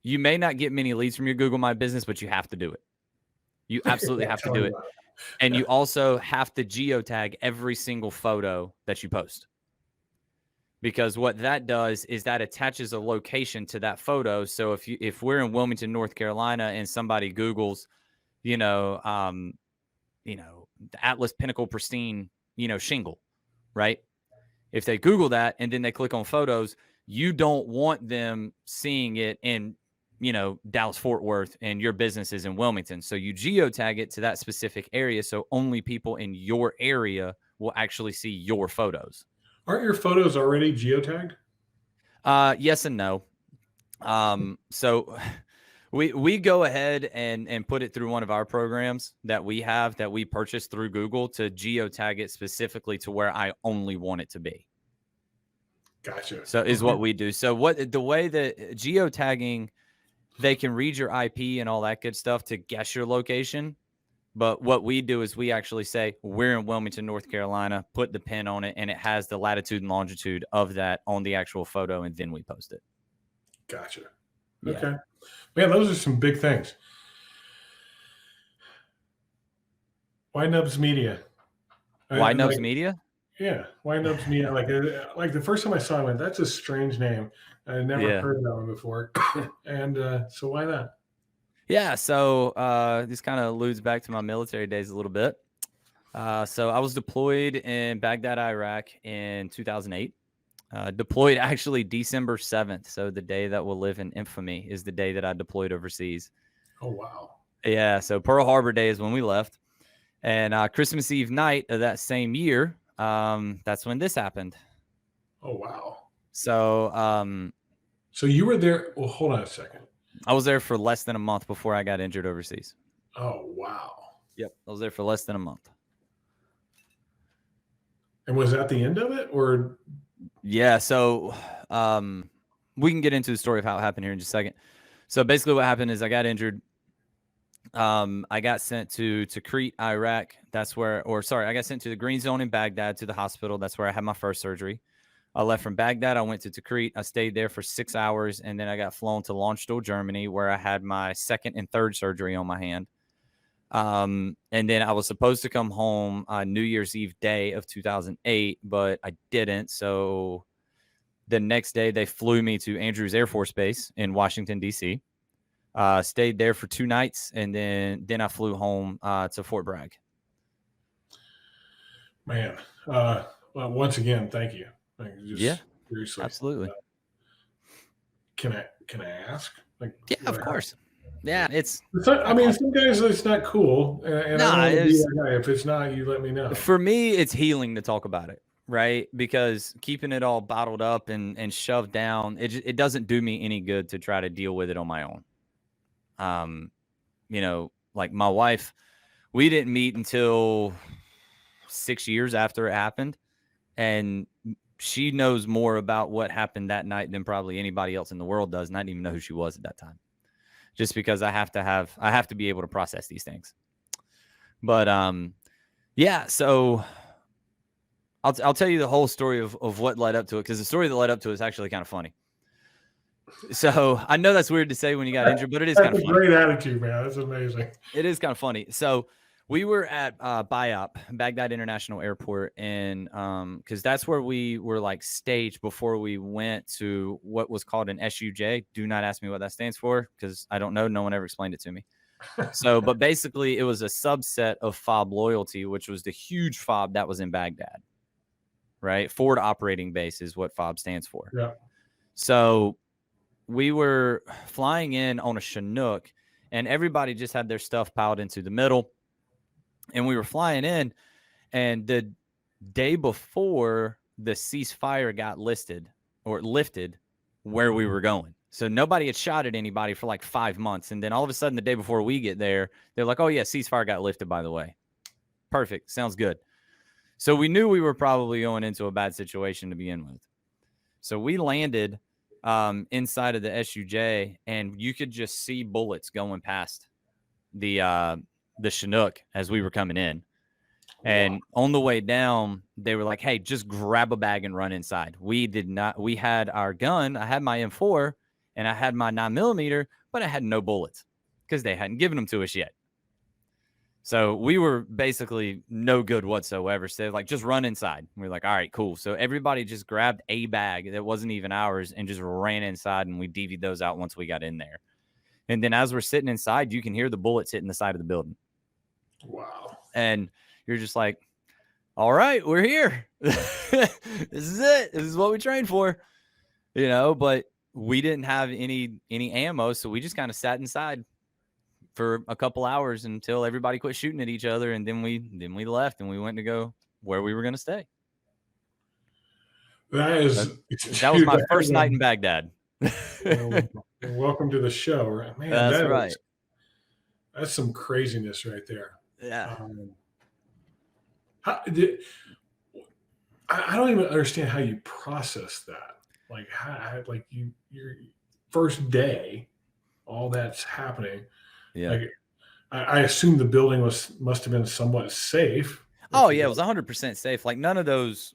may not get many leads from your Google My Business, but you have to do it. You absolutely have to do it. And you also have to geotag every single photo that you post. Because what that does is that attaches a location to that photo. So if we're in Wilmington, North Carolina, and somebody Googles, the Atlas Pinnacle Pristine, shingle, right? If they Google that and then they click on photos, you don't want them seeing it in, Dallas, Fort Worth, and your business is in Wilmington. So you geotag it to that specific area. So only people in your area will actually see your photos. Aren't your photos already geotagged? Yes and no. So we go ahead and put it through one of our programs that we have that we purchased through Google to geotag it specifically to where I only want it to be. Gotcha. So is what we do. So the way that geotagging, they can read your IP and all that good stuff to guess your location. But what we do is we actually say we're in Wilmington, North Carolina, put the pin on it, and it has the latitude and longitude of that on the actual photo, and then we post it. Gotcha. Yeah. Okay. Man, those are some big things. Why Nubs Media? Why Nubs Media? Yeah. Why Nubs Media? Like the first time I saw it, I went, that's a strange name. I never heard that one before. And so why that? Yeah, so this kind of alludes back to my military days a little bit. So I was deployed in Baghdad, Iraq in 2008. Deployed actually December 7th. So the day that will live in infamy is the day that I deployed overseas. Oh, wow. Yeah, so Pearl Harbor Day is when we left. And Christmas Eve night of that same year, that's when this happened. Oh, wow. So so you were there. Well, hold on a second. I was there for less than a month before I got injured overseas. Oh, wow. Yep. I was there for less than a month. And was that the end of it, or? Yeah. So we can get into the story of how it happened here in just a second. So basically what happened is I got injured. I got sent to Tikrit, Iraq. I got sent to the green zone in Baghdad, to the hospital. That's where I had my first surgery. I left from Baghdad. I went to Tikrit. I stayed there for 6 hours, and then I got flown to Landstuhl, Germany, where I had my second and third surgery on my hand. And then I was supposed to come home on New Year's Eve day of 2008, but I didn't. So the next day, they flew me to Andrews Air Force Base in Washington, D.C., stayed there for 2 nights, and then I flew home to Fort Bragg. Man, well, once again, thank you. Seriously. Absolutely. Can I ask? Yeah, of course. Yeah, it's not, I mean, some guys it's not cool, and I don't want to be that guy. If it's not, you let me know. For me, it's healing to talk about it, right? Because keeping it all bottled up and shoved down, it doesn't do me any good to try to deal with it on my own. Like my wife, we didn't meet until 6 years after it happened, and she knows more about what happened that night than probably anybody else in the world does. And I didn't even know who she was at that time, just because I have to be able to process these things. But, yeah, so I'll tell you the whole story of what led up to it. 'Cause the story that led up to it is actually kind of funny. So I know that's weird to say when you got injured, but it is kind of funny. Great attitude, man. That's amazing. It is kind of funny. So We were at BIAP, Baghdad International Airport, and because that's where we were like staged before we went to what was called an SUJ. Do not ask me what that stands for because I don't know. No one ever explained it to me. So, but basically, it was a subset of FOB Loyalty, which was the huge FOB that was in Baghdad, right? Forward Operating Base is what FOB stands for. Yeah. So we were flying in on a Chinook, and everybody just had their stuff piled into the middle. And we were flying in, and the day before the ceasefire got lifted where we were going. So nobody had shot at anybody for like 5 months. And then all of a sudden, the day before we get there, they're like, oh, yeah, ceasefire got lifted, by the way. Perfect. Sounds good. So we knew we were probably going into a bad situation to begin with. So we landed inside of the SUJ, and you could just see bullets going past the Chinook as we were coming in. And on the way down, they were like, hey, just grab a bag and run inside. We had our gun. I had my M4 and I had my 9mm, but I had no bullets because they hadn't given them to us yet. So we were basically no good whatsoever. So they're like, just run inside. We were like, all right, cool. So everybody just grabbed a bag that wasn't even ours and just ran inside, and we DV'd those out once we got in there. And then as we're sitting inside, you can hear the bullets hitting the side of the building. Wow. And you're just like, all right, we're here. This is it. This is what we trained for, but we didn't have any ammo. So we just kind of sat inside for a couple hours until everybody quit shooting at each other. And then we left and we went to go where we were going to stay. That was my first night in Baghdad. Welcome to the show, right? Man, that's right. That's some craziness right there. Yeah. I don't even understand how you process that. Like, your first day, all that's happening. Yeah. Like, I assume the building must have been somewhat safe. Oh yeah, it was 100% safe. Like none of those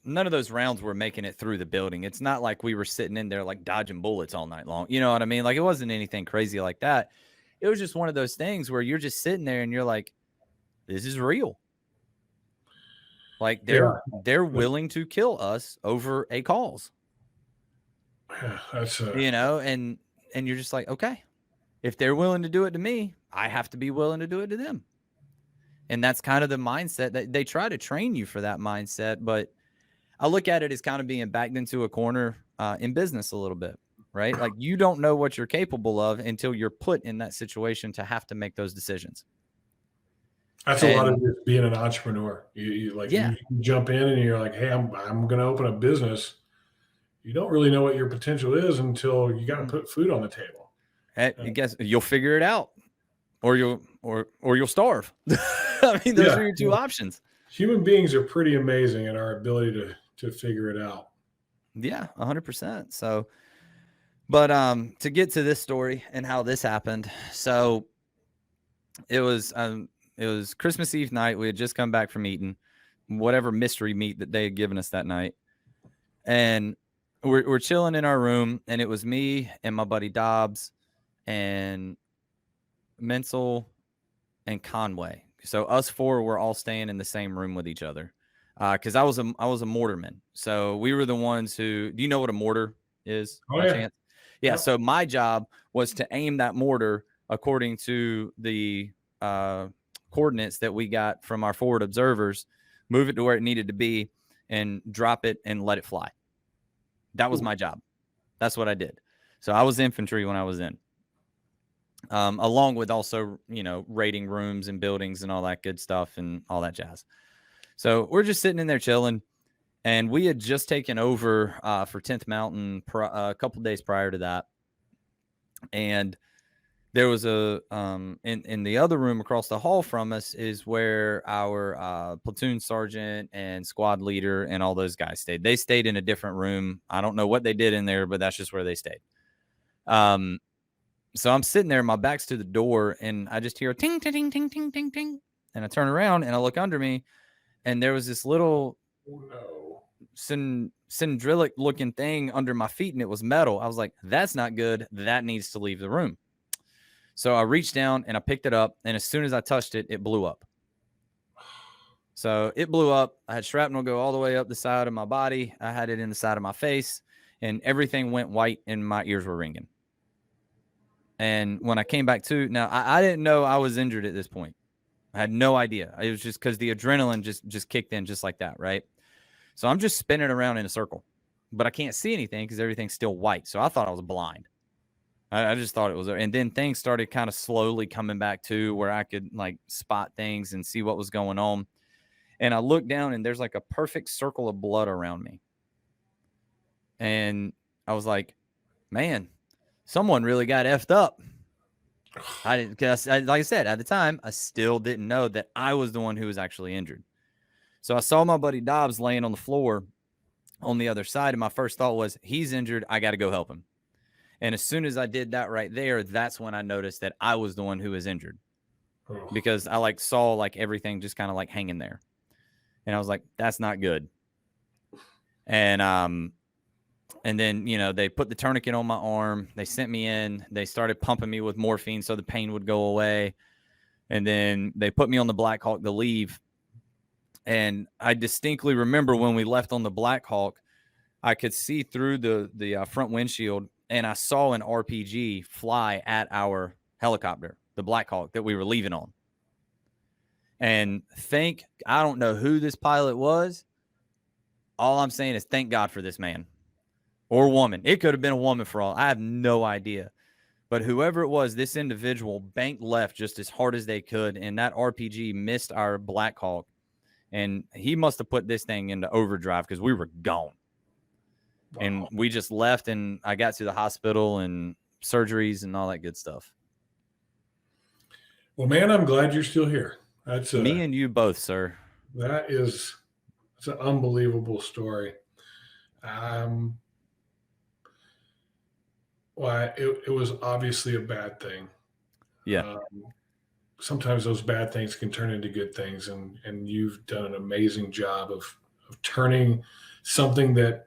rounds were making it through the building. It's not like we were sitting in there like dodging bullets all night long. You know what I mean? Like it wasn't anything crazy like that. It was just one of those things where you're just sitting there and you're like, this is real. Like they're willing to kill us over a cause. Yeah, that's and you're just like, okay, if they're willing to do it to me, I have to be willing to do it to them. And that's kind of the mindset that they try to train you for, that mindset. But I look at it as kind of being backed into a corner in business a little bit, right? Like you don't know what you're capable of until you're put in that situation to have to make those decisions. That's a lot of just being an entrepreneur. You jump in and you're like, hey, I'm going to open a business. You don't really know what your potential is until you got to put food on the table. I guess you'll figure it out, or you'll starve. I mean, those are your two options. Human beings are pretty amazing in our ability to figure it out. Yeah, 100%. So, but to get to this story and how this happened, so it was Christmas Eve night. We had just come back from eating whatever mystery meat that they had given us that night, and we're chilling in our room, and it was me and my buddy Dobbs and Menzel and Conway. So us four were all staying in the same room with each other. Because I was a mortarman. So we were the ones who, do you know what a mortar is? Oh, yeah. Chance? Yeah. So my job was to aim that mortar according to the coordinates that we got from our forward observers, move it to where it needed to be, and drop it and let it fly. That was my job. That's what I did. So I was infantry when I was in. Along with also, raiding rooms and buildings and all that good stuff and all that jazz. So we're just sitting in there chilling, and we had just taken over for 10th Mountain a couple of days prior to that. And there was in the other room across the hall from us is where our platoon sergeant and squad leader and all those guys stayed. They stayed in a different room. I don't know what they did in there, but that's just where they stayed. So I'm sitting there, my back's to the door, and I just hear a ting, ting, ting, ting, ting, ting, ting. And I turn around and I look under me, and there was this little cylindrical looking thing under my feet, and it was metal. I was like, that's not good. That needs to leave the room. So I reached down and I picked it up, and as soon as I touched it, it blew up. So it blew up. I had shrapnel go all the way up the side of my body. I had it in the side of my face, and everything went white and my ears were ringing. And when I came back to, now I didn't know I was injured at this point. I had no idea. It was just because the adrenaline just kicked in just like that, right? So I'm just spinning around in a circle, but I can't see anything because everything's still white. So I thought I was blind. I just thought it was, and then things started kind of slowly coming back to where I could like spot things and see what was going on. And I looked down and there's like a perfect circle of blood around me. And I was like, man, someone really got effed up. I didn't, because like I said, at the time, I still didn't know that I was the one who was actually injured. So I saw my buddy Dobbs laying on the floor on the other side. And my first thought was, he's injured. I got to go help him. And as soon as I did that right there, that's when I noticed that I was the one who was injured, because I like saw like everything just kind of like hanging there. And I was like, that's not good. And then, you know, they put the tourniquet on my arm. They sent me in. They started pumping me with morphine so the pain would go away. And then they put me on the Black Hawk to leave. And I distinctly remember when we left on the Black Hawk, I could see through the front windshield, and I saw an RPG fly at our helicopter, the Black Hawk that we were leaving on. And I don't know who this pilot was. All I'm saying is thank God for this man or woman. It could have been a woman for all. I have no idea. But whoever it was, this individual banked left just as hard as they could, and that RPG missed our Black Hawk. And he must have put this thing into overdrive because we were gone. Wow. And we just left, and I got to the hospital and surgeries and all that good stuff. Well, man, I'm glad you're still here. That's me and you both, sir. It's an unbelievable story. Well, it was obviously a bad thing. Yeah. Sometimes those bad things can turn into good things, and you've done an amazing job of turning something that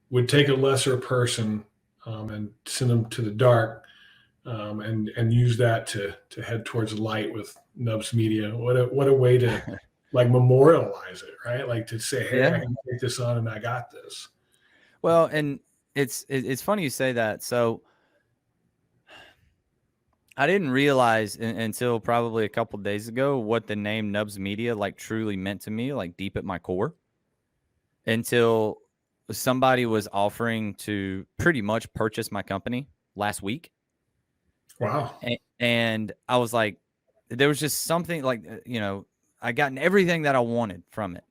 would take a lesser person and send them to the dark, and use that to head towards light with Nubs Media. What a way to like memorialize it, right? Like to say, hey, I can take this on and I got this. Well, and it's funny you say that. So I didn't realize until probably a couple of days ago what the name Nubs Media like truly meant to me, like deep at my core, until somebody was offering to pretty much purchase my company last week. Wow. And I was like, there was just something like, you know, I gotten everything that I wanted from it,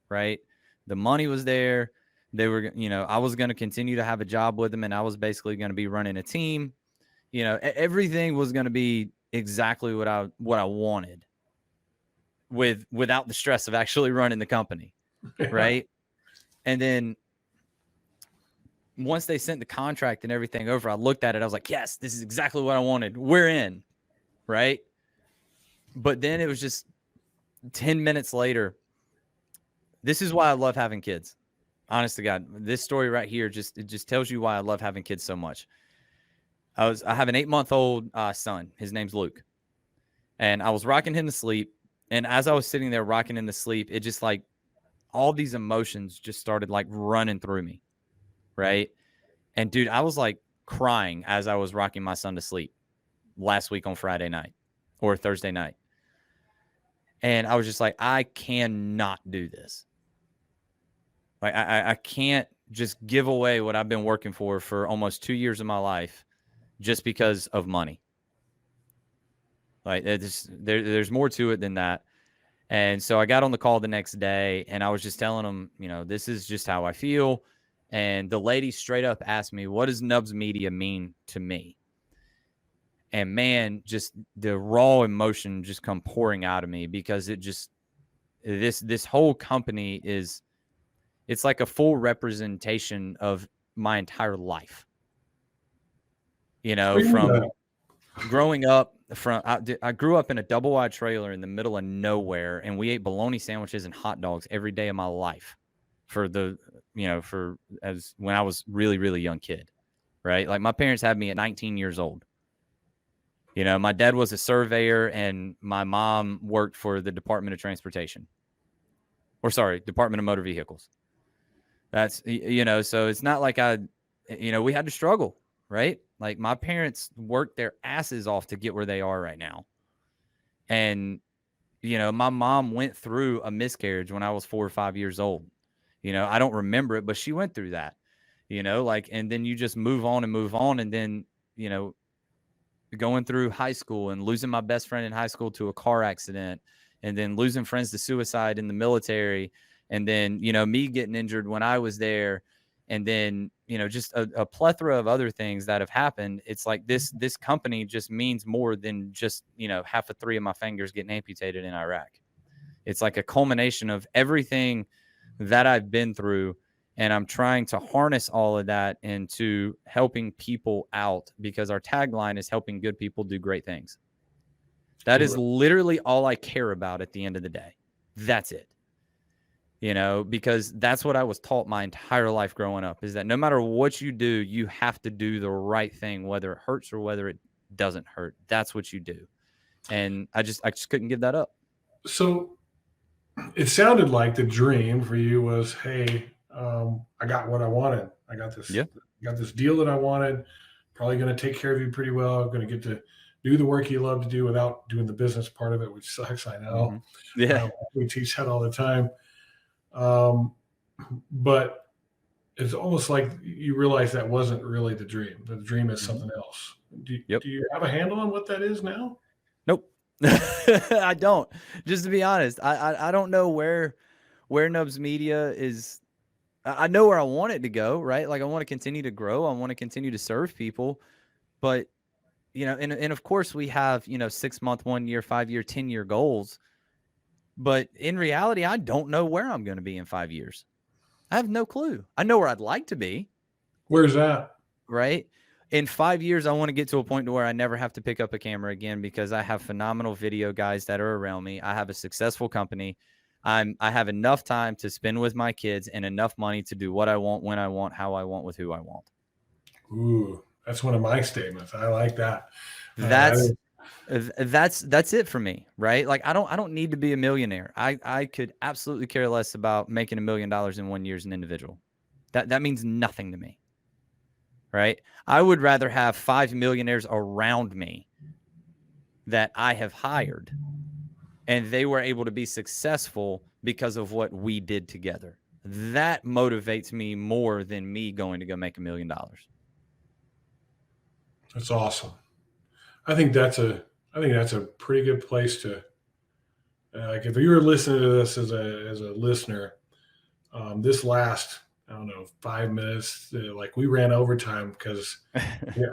right? The money was there. They were, you know, I was going to continue to have a job with them, and I was basically going to be running a team. You know, everything was going to be exactly what I wanted without the stress of actually running the company. Right. And then once they sent the contract and everything over, I looked at it. I was like, yes, this is exactly what I wanted. We're in. Right. But then it was just 10 minutes later. This is why I love having kids. Honest to God, this story right here, it just tells you why I love having kids so much. I have an 8-month-old son. His name's Luke. And I was rocking him to sleep. And as I was sitting there rocking him to sleep, it just like all these emotions just started like running through me. Right. And dude, I was like crying as I was rocking my son to sleep last week on Friday night or Thursday night. And I was just like, I cannot do this. Like I can't just give away what I've been working for almost 2 years of my life just because of money. Like there's more to it than that. And so I got on the call the next day, and I was just telling them, you know, this is just how I feel. And the lady straight up asked me, what does Nubs Media mean to me? And man, just the raw emotion just come pouring out of me, because it just, this whole company it's like a full representation of my entire life. You know, from growing up, I grew up in a double wide trailer in the middle of nowhere, and we ate bologna sandwiches and hot dogs every day of my life when I was really, really young kid, right? Like my parents had me at 19 years old. You know, my dad was a surveyor, and my mom worked for the Department of Transportation. Department of Motor Vehicles. That's, so it's not like we had to struggle, right? Like my parents worked their asses off to get where they are right now. And, my mom went through a miscarriage when I was 4 or 5 years old. I don't remember it, but she went through that, and then you just move on. And then, going through high school and losing my best friend in high school to a car accident, and then losing friends to suicide in the military. And then, me getting injured when I was there. And then, just a plethora of other things that have happened. It's like this company just means more than just, half of 3 of my fingers getting amputated in Iraq. It's like a culmination of everything that I've been through. And I'm trying to harness all of that into helping people out, because our tagline is helping good people do great things. That is literally all I care about at the end of the day. That's it. Because that's what I was taught my entire life growing up, is that no matter what you do, you have to do the right thing, whether it hurts or whether it doesn't hurt. That's what you do. And I just couldn't give that up. So it sounded like the dream for you was, hey, I got what I wanted. I got this deal that I wanted. Probably going to take care of you pretty well. I'm going to get to do the work you love to do without doing the business part of it, which sucks. I know. Mm-hmm. Yeah. We teach that all the time. But it's almost like you realize that wasn't really the dream. The dream is something else. Do you have a handle on what that is now? Nope. I don't. Just to be honest, I don't know where Nubs Media is. I know where I want it to go, right? Like I want to continue to grow. I want to continue to serve people, but and of course we have, 6 month, 1 year, 5 year, 10-year goals. But in reality, I don't know where I'm going to be in 5 years. I have no clue. I know where I'd like to be. Where's that? Right? In 5 years, I want to get to a point to where I never have to pick up a camera again, because I have phenomenal video guys that are around me. I have a successful company. I have enough time to spend with my kids and enough money to do what I want, when I want, how I want, with who I want. Ooh, that's one of my statements. I like that. That's it for me, right? Like I don't need to be a millionaire. I could absolutely care less about making $1 million in 1 year as an individual. That means nothing to me, right? I would rather have 5 millionaires around me that I have hired, and they were able to be successful because of what we did together. That motivates me more than me going to go make $1 million. That's awesome. I think that's a pretty good place to, like, if you were listening to this as a listener, this last, 5 minutes, like we ran overtime because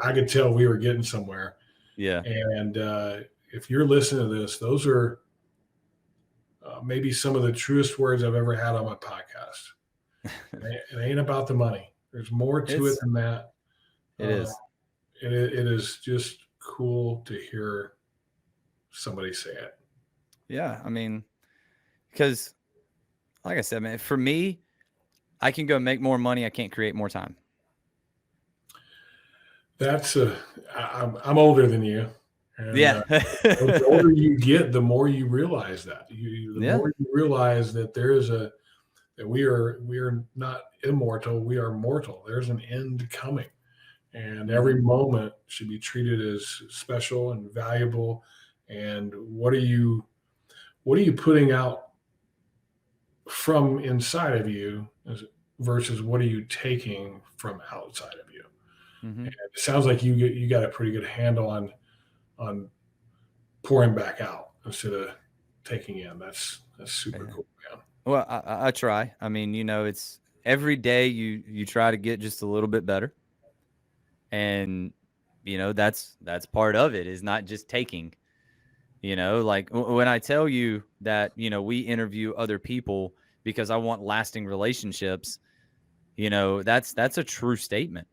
I could tell we were getting somewhere. Yeah. And if you're listening to this, those are maybe some of the truest words I've ever had on my podcast. It ain't about the money. There's more to it than that. It is. It is just cool to hear somebody say it. Yeah, I mean, because like I said, man, for me, I can go make more money. I can't create more time. I'm older than you. And, yeah. The older you get, the more you realize that. More you realize that that we are not immortal, we are mortal. There's an end coming. And every moment should be treated as special and valuable. And what are you putting out from inside of you versus what are you taking from outside of you? Mm-hmm. And it sounds like you got a pretty good handle on pouring back out instead of taking in. That's super cool, man. Well, I try. I mean, it's every day you try to get just a little bit better. And, that's part of it, is not just taking, like when I tell you that, we interview other people because I want lasting relationships, that's a true statement.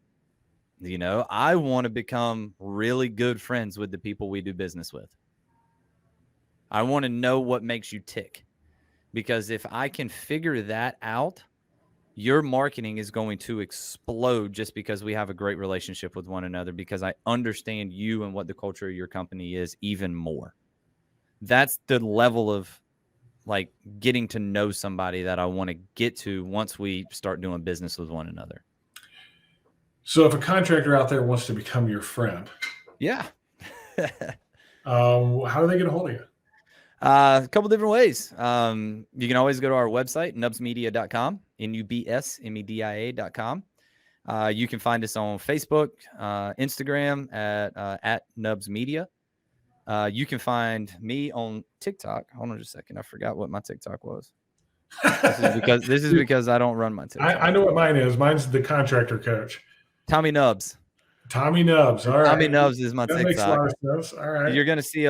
I want to become really good friends with the people we do business with. I want to know what makes you tick, because if I can figure that out, your marketing is going to explode just because we have a great relationship with one another, because I understand you and what the culture of your company is even more. That's the level of like getting to know somebody that I want to get to once we start doing business with one another. So if a contractor out there wants to become your friend, Yeah. how do they get a hold of you? A couple different ways. You can always go to our website, nubsmedia.com, nubsmedia.com. You can find us on Facebook, Instagram at Nubs Media. You can find me on TikTok. Hold on just a second. I forgot what my TikTok was. This is because I don't run my TikTok. I know what mine is. Mine's the Contractor Coach. Tommy Nubs. Tommy Nubs. All right. Tommy Nubs is my TikTok. Makes a lot of sense. All right. You're gonna see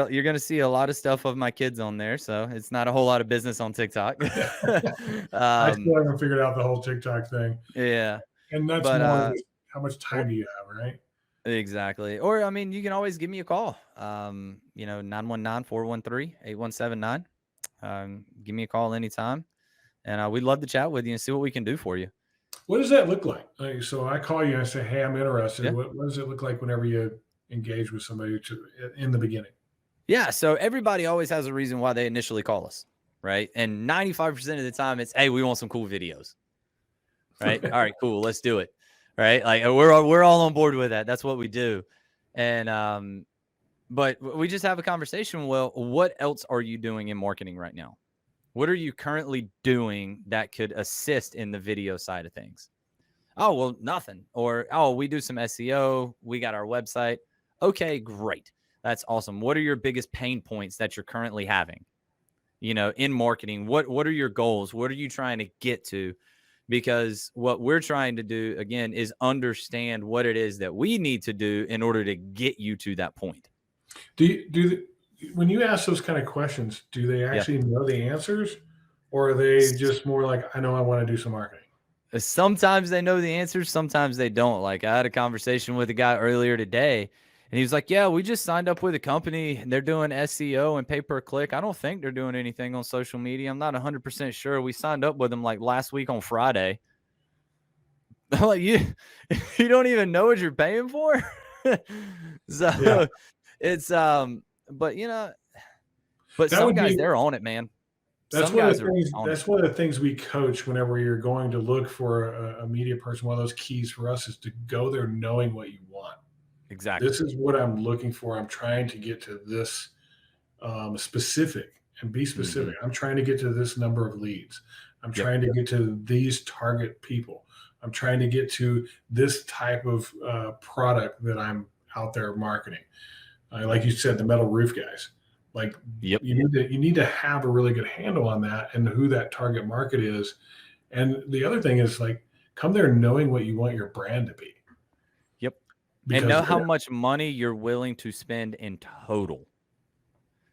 a lot of stuff of my kids on there, so it's not a whole lot of business on TikTok. I still haven't figured out the whole TikTok thing. Yeah. And that's more how much time do you have, right? Exactly. Or, I mean, you can always give me a call, 919-413-8179. Give me a call anytime, and we'd love to chat with you and see what we can do for you. What does that look like? So I call you and I say, hey, I'm interested. Yeah. What does it look like whenever you engage with somebody in the beginning? Yeah. So everybody always has a reason why they initially call us, right? And 95% of the time it's, hey, we want some cool videos. Right. All right, cool. Let's do it. Right. Like we're all on board with that. That's what we do. And, but we just have a conversation. Well, what else are you doing in marketing right now? What are you currently doing that could assist in the video side of things? Oh, well, nothing. Or, oh, we do some SEO. We got our website. Okay, great. That's awesome. What are your biggest pain points that you're currently having, in marketing? What are your goals? What are you trying to get to? Because what we're trying to do, again, is understand what it is that we need to do in order to get you to that point. When you ask those kind of questions, do they actually know the answers, or are they just more like, I know I want to do some marketing? Sometimes they know the answers. Sometimes they don't. Like I had a conversation with a guy earlier today, and he was like, yeah, we just signed up with a company and they're doing SEO and pay-per-click. I don't think they're doing anything on social media. I'm not 100% sure. We signed up with them like last week on Friday. I'm like, you don't even know what you're paying for? So it's, but some guys, they're on it, man. That's one of the things we coach whenever you're going to look for a media person. One of those keys for us is to go there knowing what you want. Exactly. This is what I'm looking for. I'm trying to get to this specific and be specific. Mm-hmm. I'm trying to get to this number of leads. I'm trying to get to these target people. I'm trying to get to this type of product that I'm out there marketing. Like you said, the metal roof guys. Like you need to have a really good handle on that and who that target market is. And the other thing is like come there knowing what you want your brand to be. Yep. And know how much money you're willing to spend in total.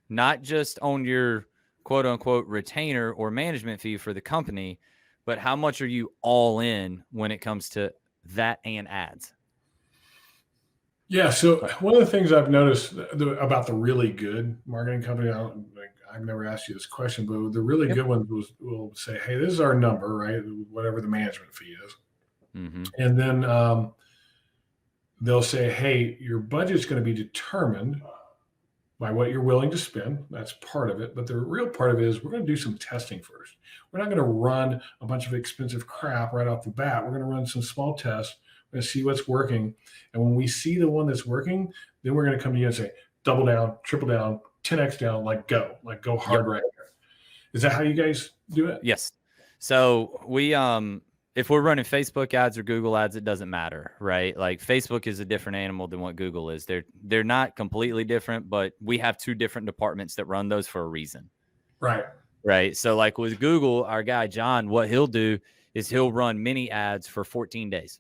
Not just on your quote unquote retainer or management fee for the company, but how much are you all in when it comes to that and ads? Yeah. So one of the things I've noticed about the really good marketing company, I've never asked you this question, but the really good ones will say, hey, this is our number, right? Whatever the management fee is. Mm-hmm. And then they'll say, hey, your budget's going to be determined by what you're willing to spend. That's part of it. But the real part of it is we're going to do some testing first. We're not going to run a bunch of expensive crap right off the bat. We're going to run some small tests. We're going to see what's working. And when we see the one that's working, then we're going to come to you and say, double down, triple down, 10X down, go hard right there. Is that how you guys do it? Yes. So we, if we're running Facebook ads or Google ads, it doesn't matter, right? Like Facebook is a different animal than what Google is. They're not completely different, but we have two different departments that run those for a reason. Right. Right. So like with Google, our guy, John, what he'll do is he'll run mini ads for 14 days.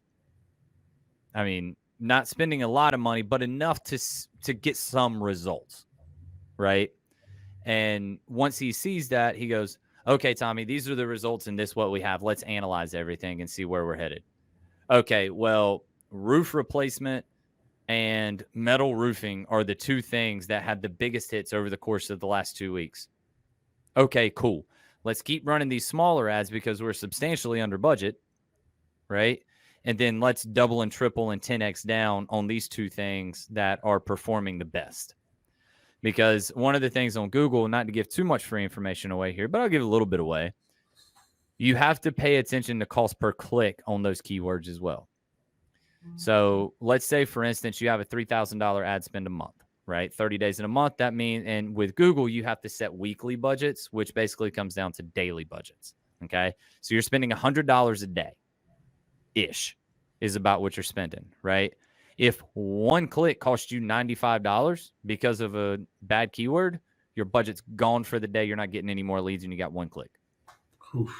I mean, not spending a lot of money, but enough to get some results. Right. And once he sees that, he goes, okay, Tommy, these are the results and this what we have. Let's analyze everything and see where we're headed. Okay, well, roof replacement and metal roofing are the two things that had the biggest hits over the course of the last 2 weeks. Okay, cool. Let's keep running these smaller ads because we're substantially under budget, right? And then let's double and triple and 10X down on these two things that are performing the best. Because one of the things on Google, not to give too much free information away here, but I'll give a little bit away. You have to pay attention to cost per click on those keywords as well. So let's say, for instance, you have a $3,000 ad spend a month, right? 30 days in a month. That means, and with Google, you have to set weekly budgets, which basically comes down to daily budgets. Okay. So you're spending $100 a day ish is about what you're spending, right? If one click costs you $95 because of a bad keyword, your budget's gone for the day. You're not getting any more leads and you got one click. Oof.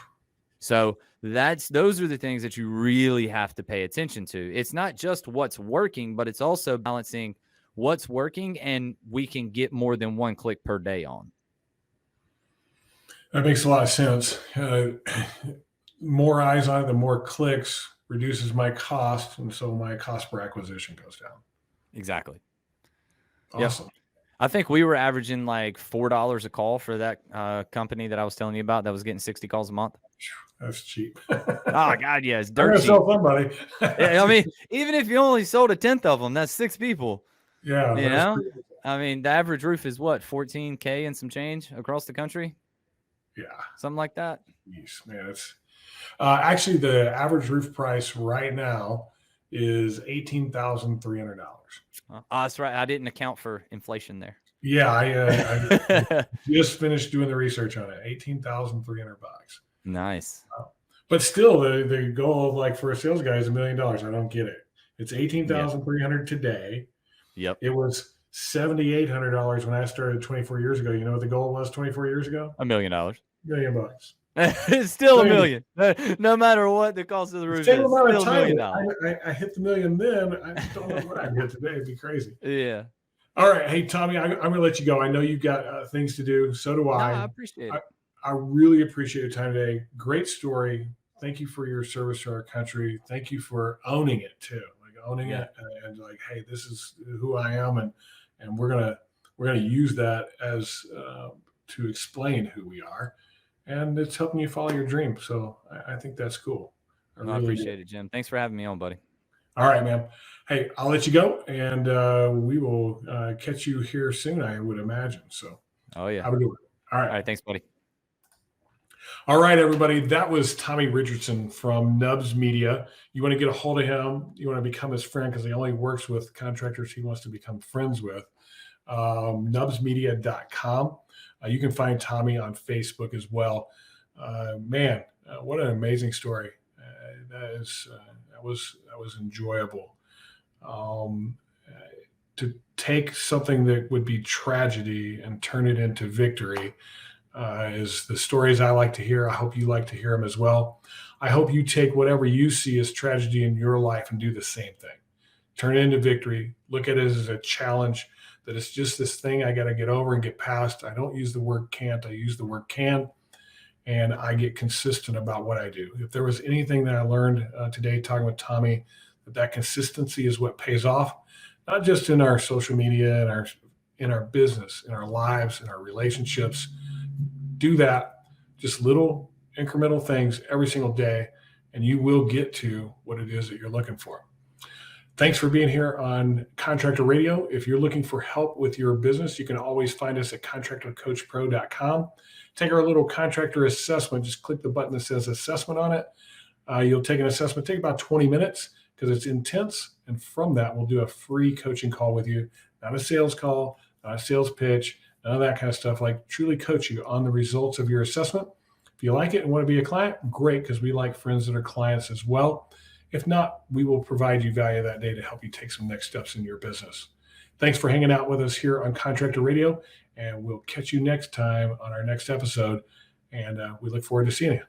So those are the things that you really have to pay attention to. It's not just what's working, but it's also balancing what's working and we can get more than one click per day on. That makes a lot of sense. More eyes on it, the more clicks reduces my cost, and so my cost per acquisition goes down. Exactly. Awesome. Yep. I think we were averaging like $4 a call for that company that I was telling you about that was getting 60 calls a month. That's cheap. Oh, God, yeah. It's dirt cheap. Sell somebody. I mean, even if you only sold a 10th of them, that's 6 people. Yeah. You know? I mean, the average roof is what, $14K and some change across the country? Yeah. Something like that. Jeez, man, it's actually the average roof price right now is $18,300. That's right. I didn't account for inflation there. Yeah, I just finished doing the research on it. $18,300. Nice. But still, the goal of like for a sales guy is $1 million. I don't get it. It's $18,300 today. Yep. It was $7,800 when I started 24 years ago. You know what the goal was 24 years ago? $1 million. $1 million. It's still $1 million. No matter what the cost of the roof is, still $1 million. I hit the million then. I don't know what I'd hit today. It'd be crazy. Yeah. All right. Hey, Tommy, I'm going to let you go. I know you've got things to do. So do I. No, I appreciate it. I really appreciate your time today. Great story. Thank you for your service to our country. Thank you for owning it too. Like owning it and like, hey, this is who I am. And we're going to use that as to explain who we are. And it's helping you follow your dream. So I think that's cool. I appreciate it, Jim. Thanks for having me on, buddy. All right, man. Hey, I'll let you go, and we will catch you here soon, I would imagine. So, oh, yeah. Have a good one. All right. All right. Thanks, buddy. All right, everybody. That was Tommy Richardson from Nubs Media. You want to get a hold of him. You want to become his friend because he only works with contractors he wants to become friends with. Nubsmedia.com. You can find Tommy on Facebook as well. Man, what an amazing story. That was enjoyable. To take something that would be tragedy and turn it into victory is the stories I like to hear. I hope you like to hear them as well. I hope you take whatever you see as tragedy in your life and do the same thing. Turn it into victory. Look at it as a challenge, that it's just this thing I got to get over and get past. I don't use the word can't. I use the word can. And I get consistent about what I do. If there was anything that I learned today talking with Tommy, that consistency is what pays off, not just in our social media, in our business, in our lives, in our relationships. Do that, just little incremental things every single day, and you will get to what it is that you're looking for. Thanks for being here on Contractor Radio. If you're looking for help with your business, you can always find us at contractorcoachpro.com. Take our little contractor assessment. Just click the button that says assessment on it. You'll take an assessment. Take about 20 minutes because it's intense. And from that, we'll do a free coaching call with you. Not a sales call, not a sales pitch, none of that kind of stuff. Like truly coach you on the results of your assessment. If you like it and want to be a client, great, because we like friends that are clients as well. If not, we will provide you value that day to help you take some next steps in your business. Thanks for hanging out with us here on Contractor Radio, and we'll catch you next time on our next episode. And we look forward to seeing you.